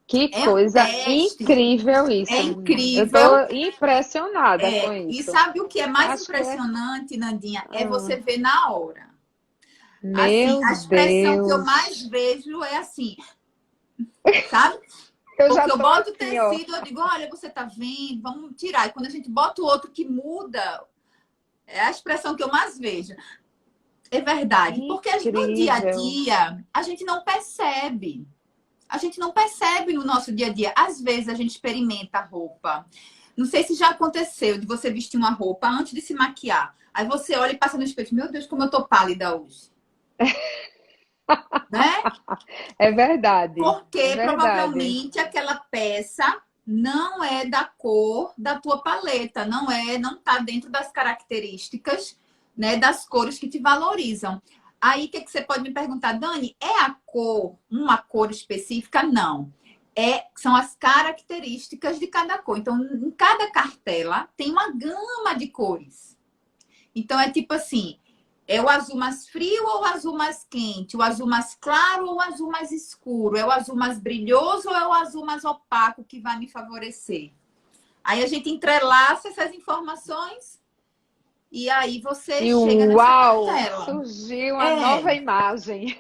Que
é um
coisa
teste,
incrível
é
isso, menina. Eu
incrível.
estou impressionada com
E
isso.
sabe o que é mais
Acho que é.
impressionante, Nandinha? É
Ah,
você ver na hora. Assim,
meu
a expressão que eu mais
Deus.
vejo é assim, sabe?
Eu já
Porque eu
tô
boto o
assim, ó.
tecido, eu digo, olha, você tá vendo, vamos tirar. E quando a gente bota o outro que muda, é a expressão que eu mais vejo. É verdade, porque no dia a
Incrível.
dia a gente não percebe. A gente não percebe no nosso dia a dia. Às vezes a gente experimenta a roupa. Não sei se já aconteceu de você vestir uma roupa antes de se maquiar. Aí você olha e passa no espelho. Meu Deus, como eu tô pálida hoje. Né?
É verdade, é
Porque
verdade.
provavelmente aquela peça não é da cor da tua paleta, não tá dentro das características, né, das cores que te valorizam. Aí o que que você pode me perguntar, Dani, é a cor, uma cor específica? Não. São as características de cada cor. Então, em cada cartela tem uma gama de cores. Então é tipo assim, é o azul mais frio ou o azul mais quente? O azul mais claro ou o azul mais escuro? É o azul mais brilhoso ou é o azul mais opaco que vai me favorecer? Aí a gente entrelaça essas informações e aí você
E
chega nessa
uau,
cartela.
surgiu uma
É,
nova imagem.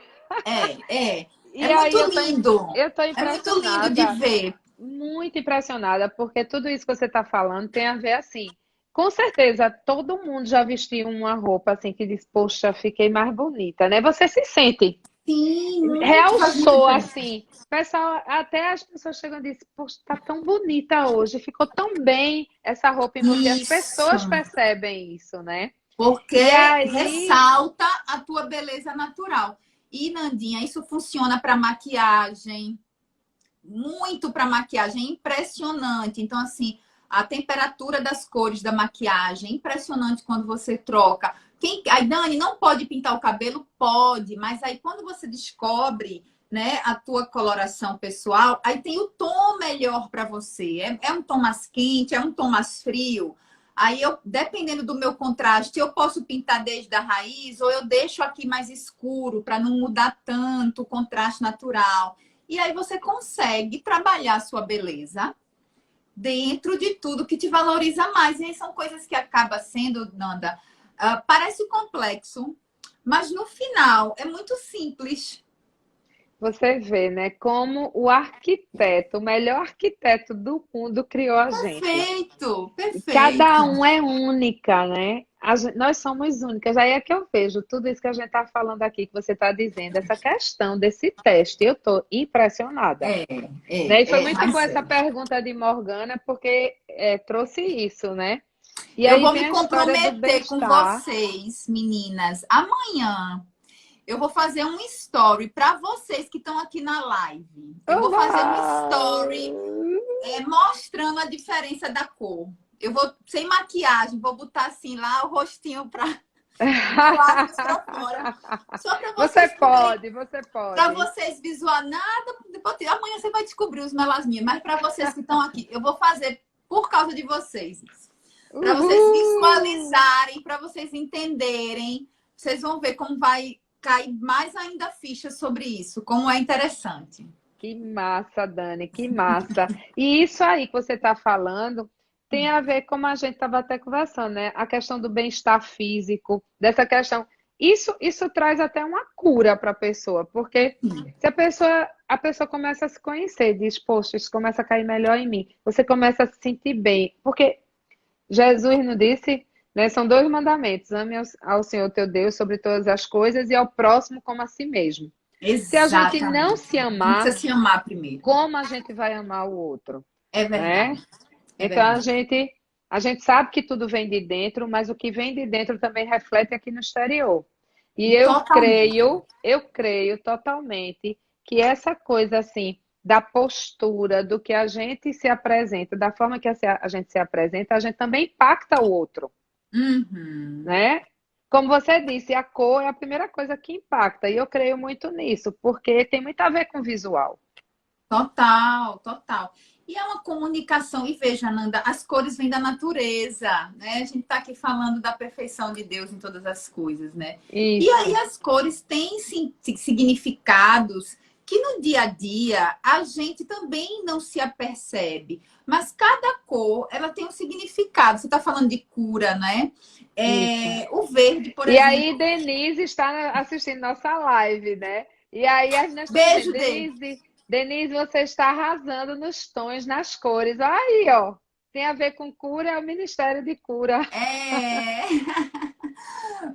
é
E aí
muito lindo.
eu tô
É muito lindo de
impressionada,
ver.
muito impressionada, porque tudo isso que você está falando tem a ver assim. Com certeza, todo mundo já vestiu uma roupa assim que diz, poxa, fiquei mais bonita, né? Você se sente,
Sim, muito, faz muita
realçou
diferença.
assim. Pessoal, até as pessoas chegam e dizem, poxa, tá tão bonita hoje, ficou tão bem essa roupa em você. As
Isso.
pessoas percebem isso, né?
Porque
E aí,
ressalta a tua beleza natural. E, Nandinha, isso funciona para maquiagem, muito para maquiagem, é impressionante. Então, assim, a temperatura das cores da maquiagem, é impressionante quando você troca. Aí, Dani, não pode pintar o cabelo? Pode, mas aí quando você descobre, né, a tua coloração pessoal, aí tem o tom melhor para você. É um tom mais quente, é um tom mais frio. Aí eu, dependendo do meu contraste, eu posso pintar desde a raiz ou eu deixo aqui mais escuro para não mudar tanto o contraste natural. E aí você consegue trabalhar a sua beleza dentro de tudo que te valoriza mais. E aí são coisas que acaba sendo, Nanda, parece complexo, mas no final é muito simples.
você vê, né, como o arquiteto, o melhor arquiteto do mundo criou a gente.
Perfeito,
E cada
perfeito.
um é única, né? Nós somos únicas. Aí é que eu vejo tudo isso que a gente está falando aqui, que você está dizendo, essa questão desse teste. Eu estou impressionada.
É,
Né? E foi muito boa
mas
essa
é.
pergunta de Morgana, porque trouxe isso, né? E
Eu
aí
vou
vem
me
a história do
comprometer com
bem-estar.
vocês, meninas. Amanhã eu vou fazer um story para vocês que estão aqui na live. Eu vou fazer um
Oba!
story mostrando a diferença da cor. Eu vou sem maquiagem, vou botar assim lá o rostinho para de lábios para fora, só para
Você
vocês poderem,
pode, você
para
pode.
vocês visualizar nada. Amanhã você vai descobrir os melasminhas, mas para vocês que estão aqui, eu vou fazer por causa de vocês, para vocês
Uhul!
visualizarem, para vocês entenderem. Vocês vão ver como vai cair mais ainda ficha sobre isso, como é interessante.
Que massa, Dani, que massa. E isso aí que você está falando tem a ver, como a gente estava até conversando, né? A questão do bem-estar físico, dessa questão. Isso traz até uma cura para a pessoa, porque se a pessoa começa a se conhecer, diz, poxa, isso começa a cair melhor em mim, você começa a se sentir bem. Porque Jesus nos disse, né? São dois mandamentos: ame ao Senhor teu Deus sobre todas as coisas e ao próximo como a si mesmo. Se a gente não
Exatamente.
se
A gente precisa
amar,
se amar primeiro.
como a gente vai amar o outro,
É verdade.
né?
É
Então
verdade.
a gente sabe que tudo vem de dentro, mas o que vem de dentro também reflete aqui no exterior. E
Totalmente.
eu creio totalmente que essa coisa assim da postura, do que a gente se apresenta, da forma que a gente se apresenta, a gente também impacta o outro,
Uhum.
né? Como você disse, a cor é a primeira coisa que impacta, e eu creio muito nisso, porque tem muito a ver com o visual.
Total, total. E é uma comunicação, e veja, Nanda, as cores vêm da natureza, né? A gente está aqui falando da perfeição de Deus em todas as coisas, né? E aí
Isso.
as cores têm significados que no dia a dia a gente também não se apercebe. Mas cada cor, ela tem um significado. Você está falando de cura, né?
Isso.
O verde, por
E aí,
exemplo.
Denise está assistindo nossa live, né? E aí, nós estamos dizendo,
Beijo, Dê.
Denise, você está arrasando nos tons, nas cores. Aí, ó, tem a ver com cura, é o Ministério de Cura.
É...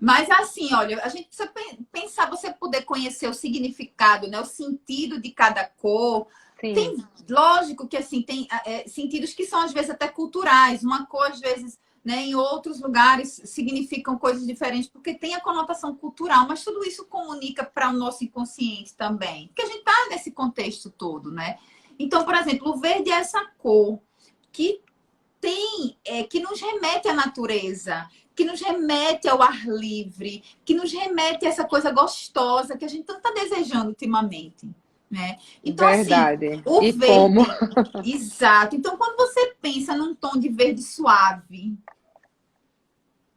Mas assim, olha, a gente precisa pensar, você poder conhecer o significado, né? O sentido de cada cor.
Sim,
Tem, lógico que assim, tem sentidos que são às vezes até culturais. Uma cor, às vezes, né, em outros lugares significam coisas diferentes, porque tem a conotação cultural, mas tudo isso comunica para o nosso inconsciente também. Porque a gente está nesse contexto todo, né? Então, por exemplo, o verde é essa cor que que nos remete à natureza, que nos remete ao ar livre, que nos remete a essa coisa gostosa que a gente tanto está desejando ultimamente, né? Então, assim,
verdade.
o
E como?
verde, exato. Então, quando você pensa num tom de verde suave,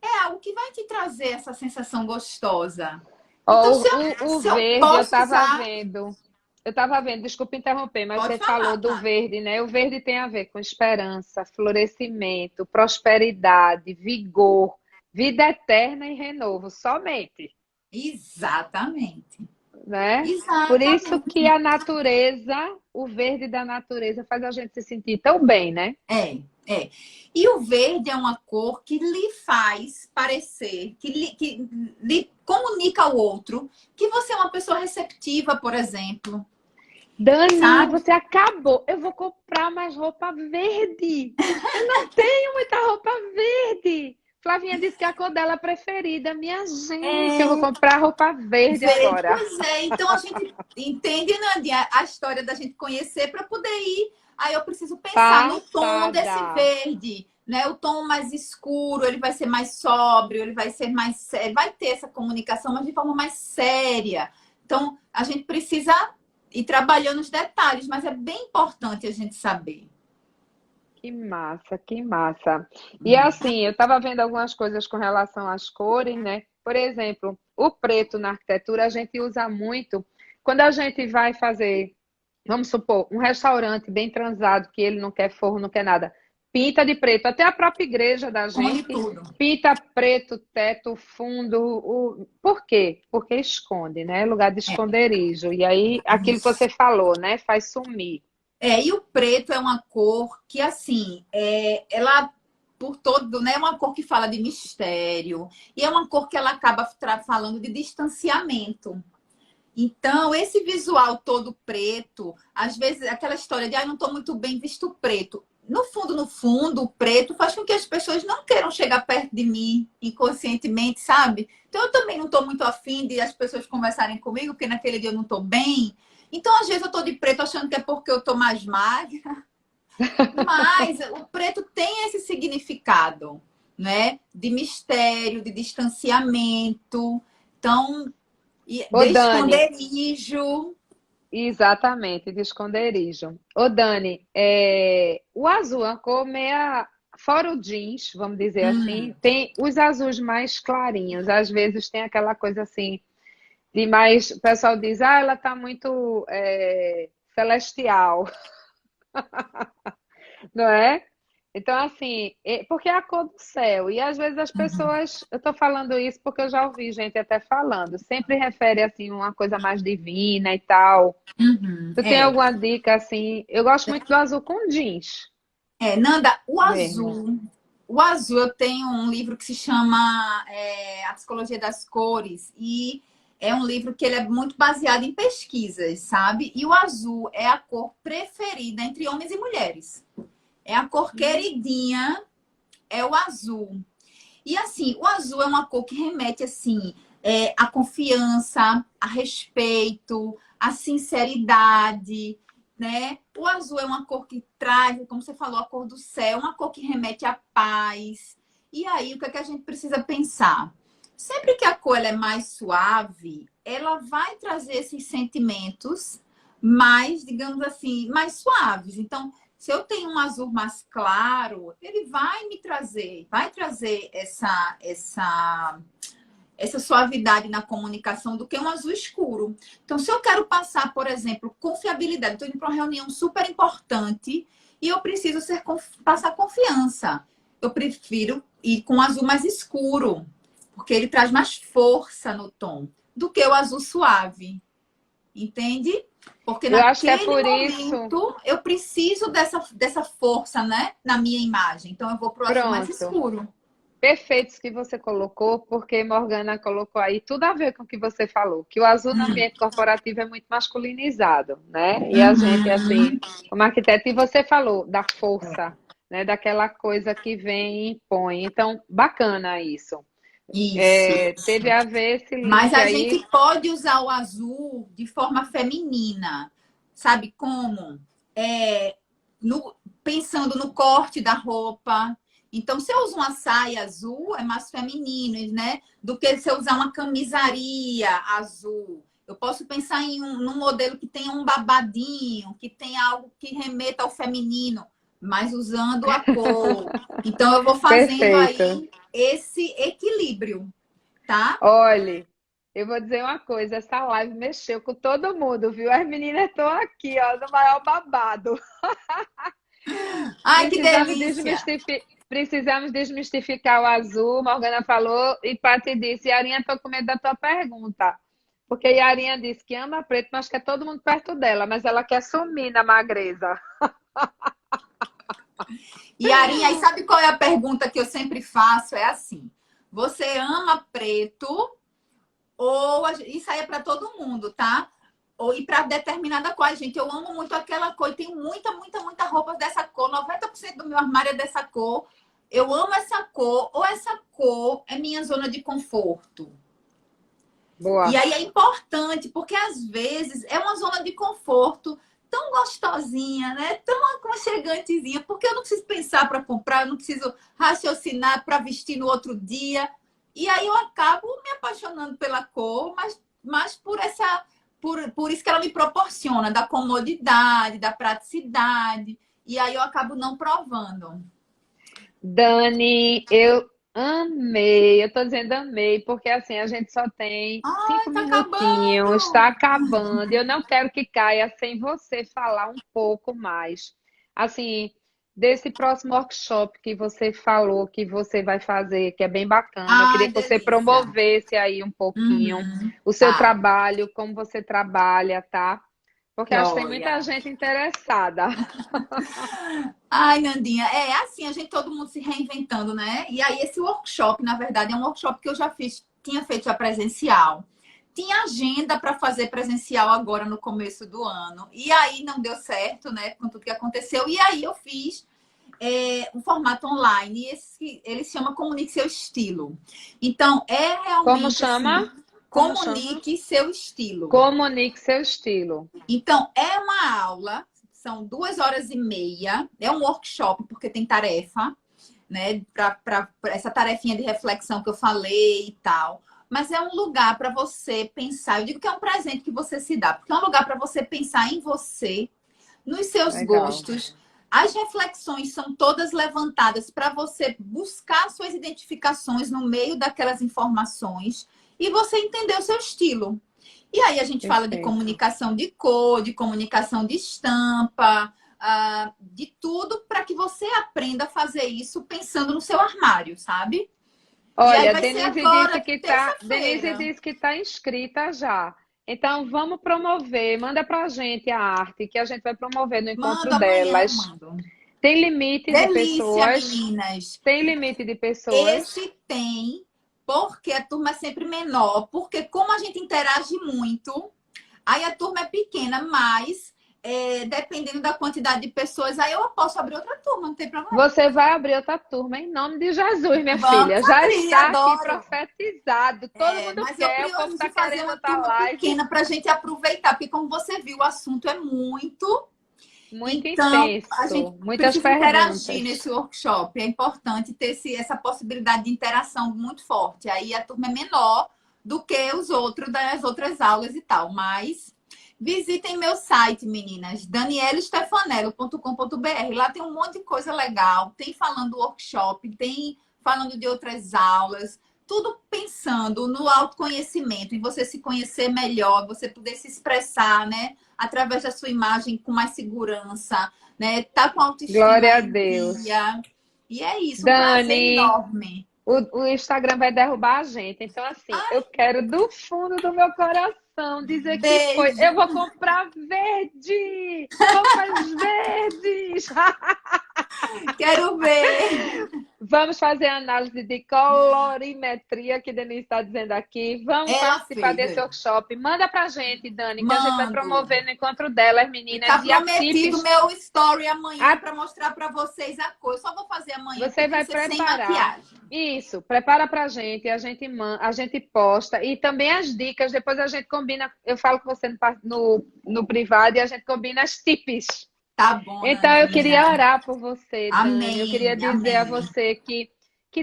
é algo que vai te trazer essa sensação gostosa. Então,
Ó, o
se eu
verde eu
posso
estava
usar,
vendo. Eu estava vendo, desculpa interromper, mas
pode
você falou
falar,
do
tá?
verde, né? O verde tem a ver com esperança, florescimento, prosperidade, vigor, vida eterna e renovo, somente,
Exatamente.
né? Por isso
Exatamente.
que a natureza, o verde da natureza faz a gente se sentir tão bem, né?
É. E o verde é uma cor que lhe faz parecer, que lhe comunica ao outro que você é uma pessoa receptiva, por exemplo,
Dani,
sabe?
você acabou. Eu vou comprar mais roupa verde. Eu não tenho muita roupa verde. Flavinha disse que é a cor dela preferida. Minha gente, eu vou
É,
comprar roupa verde
verde,
agora.
pois é. Então a gente entende, Nandinha, a história da gente conhecer para poder ir. Aí eu preciso pensar no tom desse
Passada.
verde, né? O tom mais escuro, ele vai ser mais sóbrio, ele vai ser mais vai ter essa comunicação, mas de forma mais séria. Então a gente precisa ir trabalhando os detalhes, mas é bem importante a gente saber.
Que massa, que massa. E
Hum.
assim, eu estava vendo algumas coisas com relação às cores, né? Por exemplo, o preto na arquitetura a gente usa muito quando a gente vai fazer, vamos supor, um restaurante bem transado, que ele não quer forro, não quer nada, pinta de preto. Até a própria igreja da
Esconde
gente
tudo.
pinta preto, teto, fundo. Por quê? Porque esconde, né? Lugar de
É.
esconderijo. E aí, aquilo que você falou, né? Faz sumir.
E o preto é uma cor que, assim, ela, por todo, né, é uma cor que fala de mistério, e é uma cor que ela acaba falando de distanciamento. Então, esse visual todo preto, às vezes, aquela história de, não estou muito bem visto preto. No fundo, o preto faz com que as pessoas não queiram chegar perto de mim inconscientemente, sabe? Então, eu também não estou muito afim de as pessoas conversarem comigo, porque naquele dia eu não estou bem. Então, às vezes, eu estou de preto achando que é porque eu estou mais magra. Mas o preto tem esse significado, né? De mistério, de distanciamento. Então,
Ô,
de
Dani,
esconderijo.
exatamente, de esconderijo. Ô, Dani, o azul é uma cor meia. Fora o jeans, vamos dizer assim,
Hum,
tem os azuis mais clarinhos. Às vezes tem aquela coisa assim, de mais. O pessoal diz, ela tá muito celestial, não é? Então, assim, porque é a cor do céu. E às vezes as pessoas, eu estou falando isso porque eu já ouvi gente até falando, sempre refere assim uma coisa mais divina e tal.
uhum,
Tu tem alguma dica assim? Eu gosto muito do azul com jeans
Nanda,
mesmo.
o azul, eu tenho um livro que se chama A Psicologia das Cores, e é um livro que ele é muito baseado em pesquisas, sabe? E o azul é a cor preferida entre homens e mulheres. É a cor queridinha, é o azul. E assim, o azul é uma cor que remete assim, a confiança, a respeito, a sinceridade, né? O azul é uma cor que traz, como você falou, a cor do céu, uma cor que remete à paz. E aí, o que é que a gente precisa pensar? Sempre que a cor ela é mais suave, ela vai trazer esses sentimentos mais, digamos assim, mais suaves. Então, se eu tenho um azul mais claro, ele vai trazer essa suavidade na comunicação do que um azul escuro. Então, se eu quero passar, por exemplo, confiabilidade, estou indo para uma reunião super importante e eu preciso passar confiança. Eu prefiro ir com um azul mais escuro, porque ele traz mais força no tom do que o azul suave. Entende? Porque
Eu acho que é
naquele
por isso.
momento eu preciso dessa força, né? Na minha imagem. Então eu vou pro azul mais
Pronto.
escuro.
perfeitos que você colocou, porque Morgana colocou aí tudo a ver com o que você falou, que o azul no ambiente corporativo é muito masculinizado, né? E a gente, assim,
Uhum.
como arquiteto, e você falou da força, né? Daquela coisa que vem e impõe. Então, bacana isso.
Isso.
Teve a ver esse
Mas
link
a
aí.
gente pode usar o azul de forma feminina. Sabe como? É, pensando no corte da roupa. Então, se eu uso uma saia azul, é mais feminino, né? Do que se eu usar uma camisaria azul. Eu posso pensar num modelo que tenha um babadinho, que tenha algo que remeta ao feminino, mas usando a cor. Então, eu vou fazendo
Perfeito.
aí esse equilíbrio, tá?
Olhe, eu vou dizer uma coisa, essa live mexeu com todo mundo, viu? As meninas estão aqui, ó, no maior babado.
Ai, que delícia!
Precisamos desmistificar o azul, Morgana falou, e Paty disse, Yarinha, estou com medo da tua pergunta. Porque Yarinha disse que ama preto, mas quer todo mundo perto dela, mas ela quer sumir na magreza.
E Arinha, aí sabe qual é a pergunta que eu sempre faço? É assim: você ama preto ou isso aí é para todo mundo, tá? Ou e para determinada cor, gente, eu amo muito aquela cor, e tenho muita roupa dessa cor, 90% do meu armário é dessa cor. Eu amo essa cor, ou essa cor é minha zona de conforto. E
Boa.
aí é importante, porque às vezes é uma zona de conforto tão gostosinha, né? Tão aconchegantezinha, porque eu não preciso pensar para comprar, eu não preciso raciocinar para vestir no outro dia. E aí eu acabo me apaixonando pela cor, mas por isso que ela me proporciona, da comodidade, da praticidade. E aí eu acabo não provando.
Dani, eu amei, eu tô dizendo amei, porque assim, a gente só tem
Ai,
cinco
tá
minutinhos, está
acabando!
acabando, e eu não quero que caia sem você falar um pouco mais. Assim, desse próximo workshop que você falou que você vai fazer, que é bem bacana, eu queria
Ai,
que você
delícia!
promovesse aí um pouquinho
Uhum,
o seu
tá,
trabalho, como você trabalha, tá? Porque acho que tem muita
joia.
gente interessada.
Ai, Nandinha, é assim, a gente todo mundo se reinventando, né? E aí esse workshop, na verdade, é um workshop que eu já fiz, tinha feito já presencial. Tinha agenda para fazer presencial agora no começo do ano. E aí não deu certo, né? Com tudo que aconteceu. E aí eu fiz um formato online. Ele se chama Comunique Seu Estilo. Então, é
Como
realmente assim,
chama? Como chama?
comunique seu estilo.
Comunique seu estilo.
Então, é uma aula, são 2 horas e meia, é um workshop, porque tem tarefa, né? Para essa tarefinha de reflexão que eu falei e tal. Mas é um lugar para você pensar. Eu digo que é um presente que você se dá, porque é um lugar para você pensar em você, nos seus
Legal.
gostos. As reflexões são todas levantadas para você buscar suas identificações no meio daquelas informações e você entender o seu estilo. E aí a gente fala de
Perfeito.
comunicação de cor, de comunicação de estampa, de tudo para que você aprenda a fazer isso pensando no seu armário, sabe? E aí
Olha,
vai ser agora,
Denise
terça-feira.
disse que está inscrita já. Então, vamos promover. Manda para a gente a arte, que a gente vai promover no encontro
Mando amanhã, eu
delas.
mando.
Tem limite de
Delícia,
pessoas?
meninas.
Tem limite de pessoas?
Esse tem, porque a turma é sempre menor, porque como a gente interage muito, aí a turma é pequena, mas dependendo da quantidade de pessoas, aí eu posso abrir outra turma, não tem problema.
Você vai abrir outra turma em nome de Jesus, minha filha.
Vamos
Já
abrir,
está aqui
adoro.
profetizado. Todo mundo
Mas eu
quer, o povo está
priorizo fazer
querendo
uma
outra
turma
live.
pequena para a gente aproveitar, porque como você viu, o assunto é muito.
Muito
Então, a gente
intenso, muitas
precisa interagir
perguntas.
nesse workshop. É importante ter essa possibilidade de interação muito forte. Aí a turma é menor do que os outros das outras aulas e tal. Mas visitem meu site, meninas, danielestefanello.com.br. Lá tem um monte de coisa legal. Tem falando do workshop, tem falando de outras aulas. Tudo pensando no autoconhecimento, em você se conhecer melhor, você poder se expressar, né? Através da sua imagem com mais segurança, né? Tá com a autoestima
Glória a
em
Deus.
dia. E é isso, um prazer
Dani,
enorme.
o Instagram vai derrubar a gente. Então, assim, eu quero do fundo do meu coração dizer que foi.
Beijo.
Eu vou comprar verde! Roupas verdes!
Quero ver.
Vamos fazer análise de colorimetria, que Denise está dizendo aqui. Vamos
Ela
participar
fez.
desse workshop. Manda pra gente, Dani, que a gente vai
Mando.
promover no encontro delas,
E
meninas.
tá
E a
prometido
Tips,
meu story amanhã para mostrar para vocês a cor. Eu só vou fazer amanhã
você
porque tem
vai
que ser sem
preparar.
maquiagem.
Isso, prepara pra gente, a gente posta. E também as dicas, depois a gente combina. Eu falo com você no privado e a gente combina as tips.
Tá bom,
Então, eu queria
Nandinha.
orar por você, Dani. Eu queria
Amém,
dizer a
amém,
você que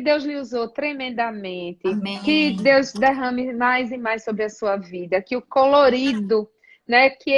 Deus lhe usou tremendamente, que
amém.
Deus derrame mais e mais sobre a sua vida, que o colorido, né, que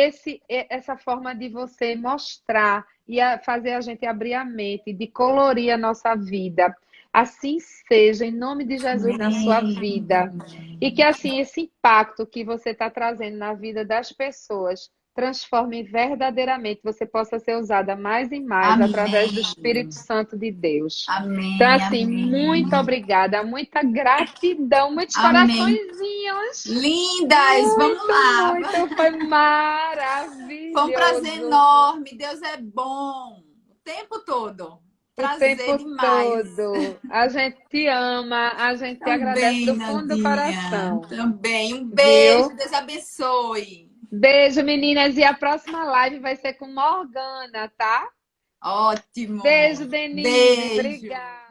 essa forma de você mostrar e fazer a gente abrir a mente, de colorir a nossa vida, assim seja, em nome de Jesus, na sua vida. E que assim esse impacto que você está trazendo na vida das pessoas transforme verdadeiramente, você possa ser usada mais e mais através do
Amém.
Espírito Santo de Deus. Então,
Amém,
assim, muito
amém.
obrigada, muita gratidão, muitos
Amém.
coraçõezinhos.
Lindas, vamos
Muito,
lá.
muito, foi
Foi um prazer
maravilhoso
enorme. Deus é bom o tempo todo.
o
Prazer
tempo
demais.
todo. A gente te ama, a gente te agradece
Também,
do fundo do
Nandinha.
coração,
Também. Um beijo.
viu?
Deus abençoe.
Beijo, meninas, e a próxima live vai ser com Morgana, tá?
Ótimo.
Beijo, Denise.
Beijo.
Obrigada.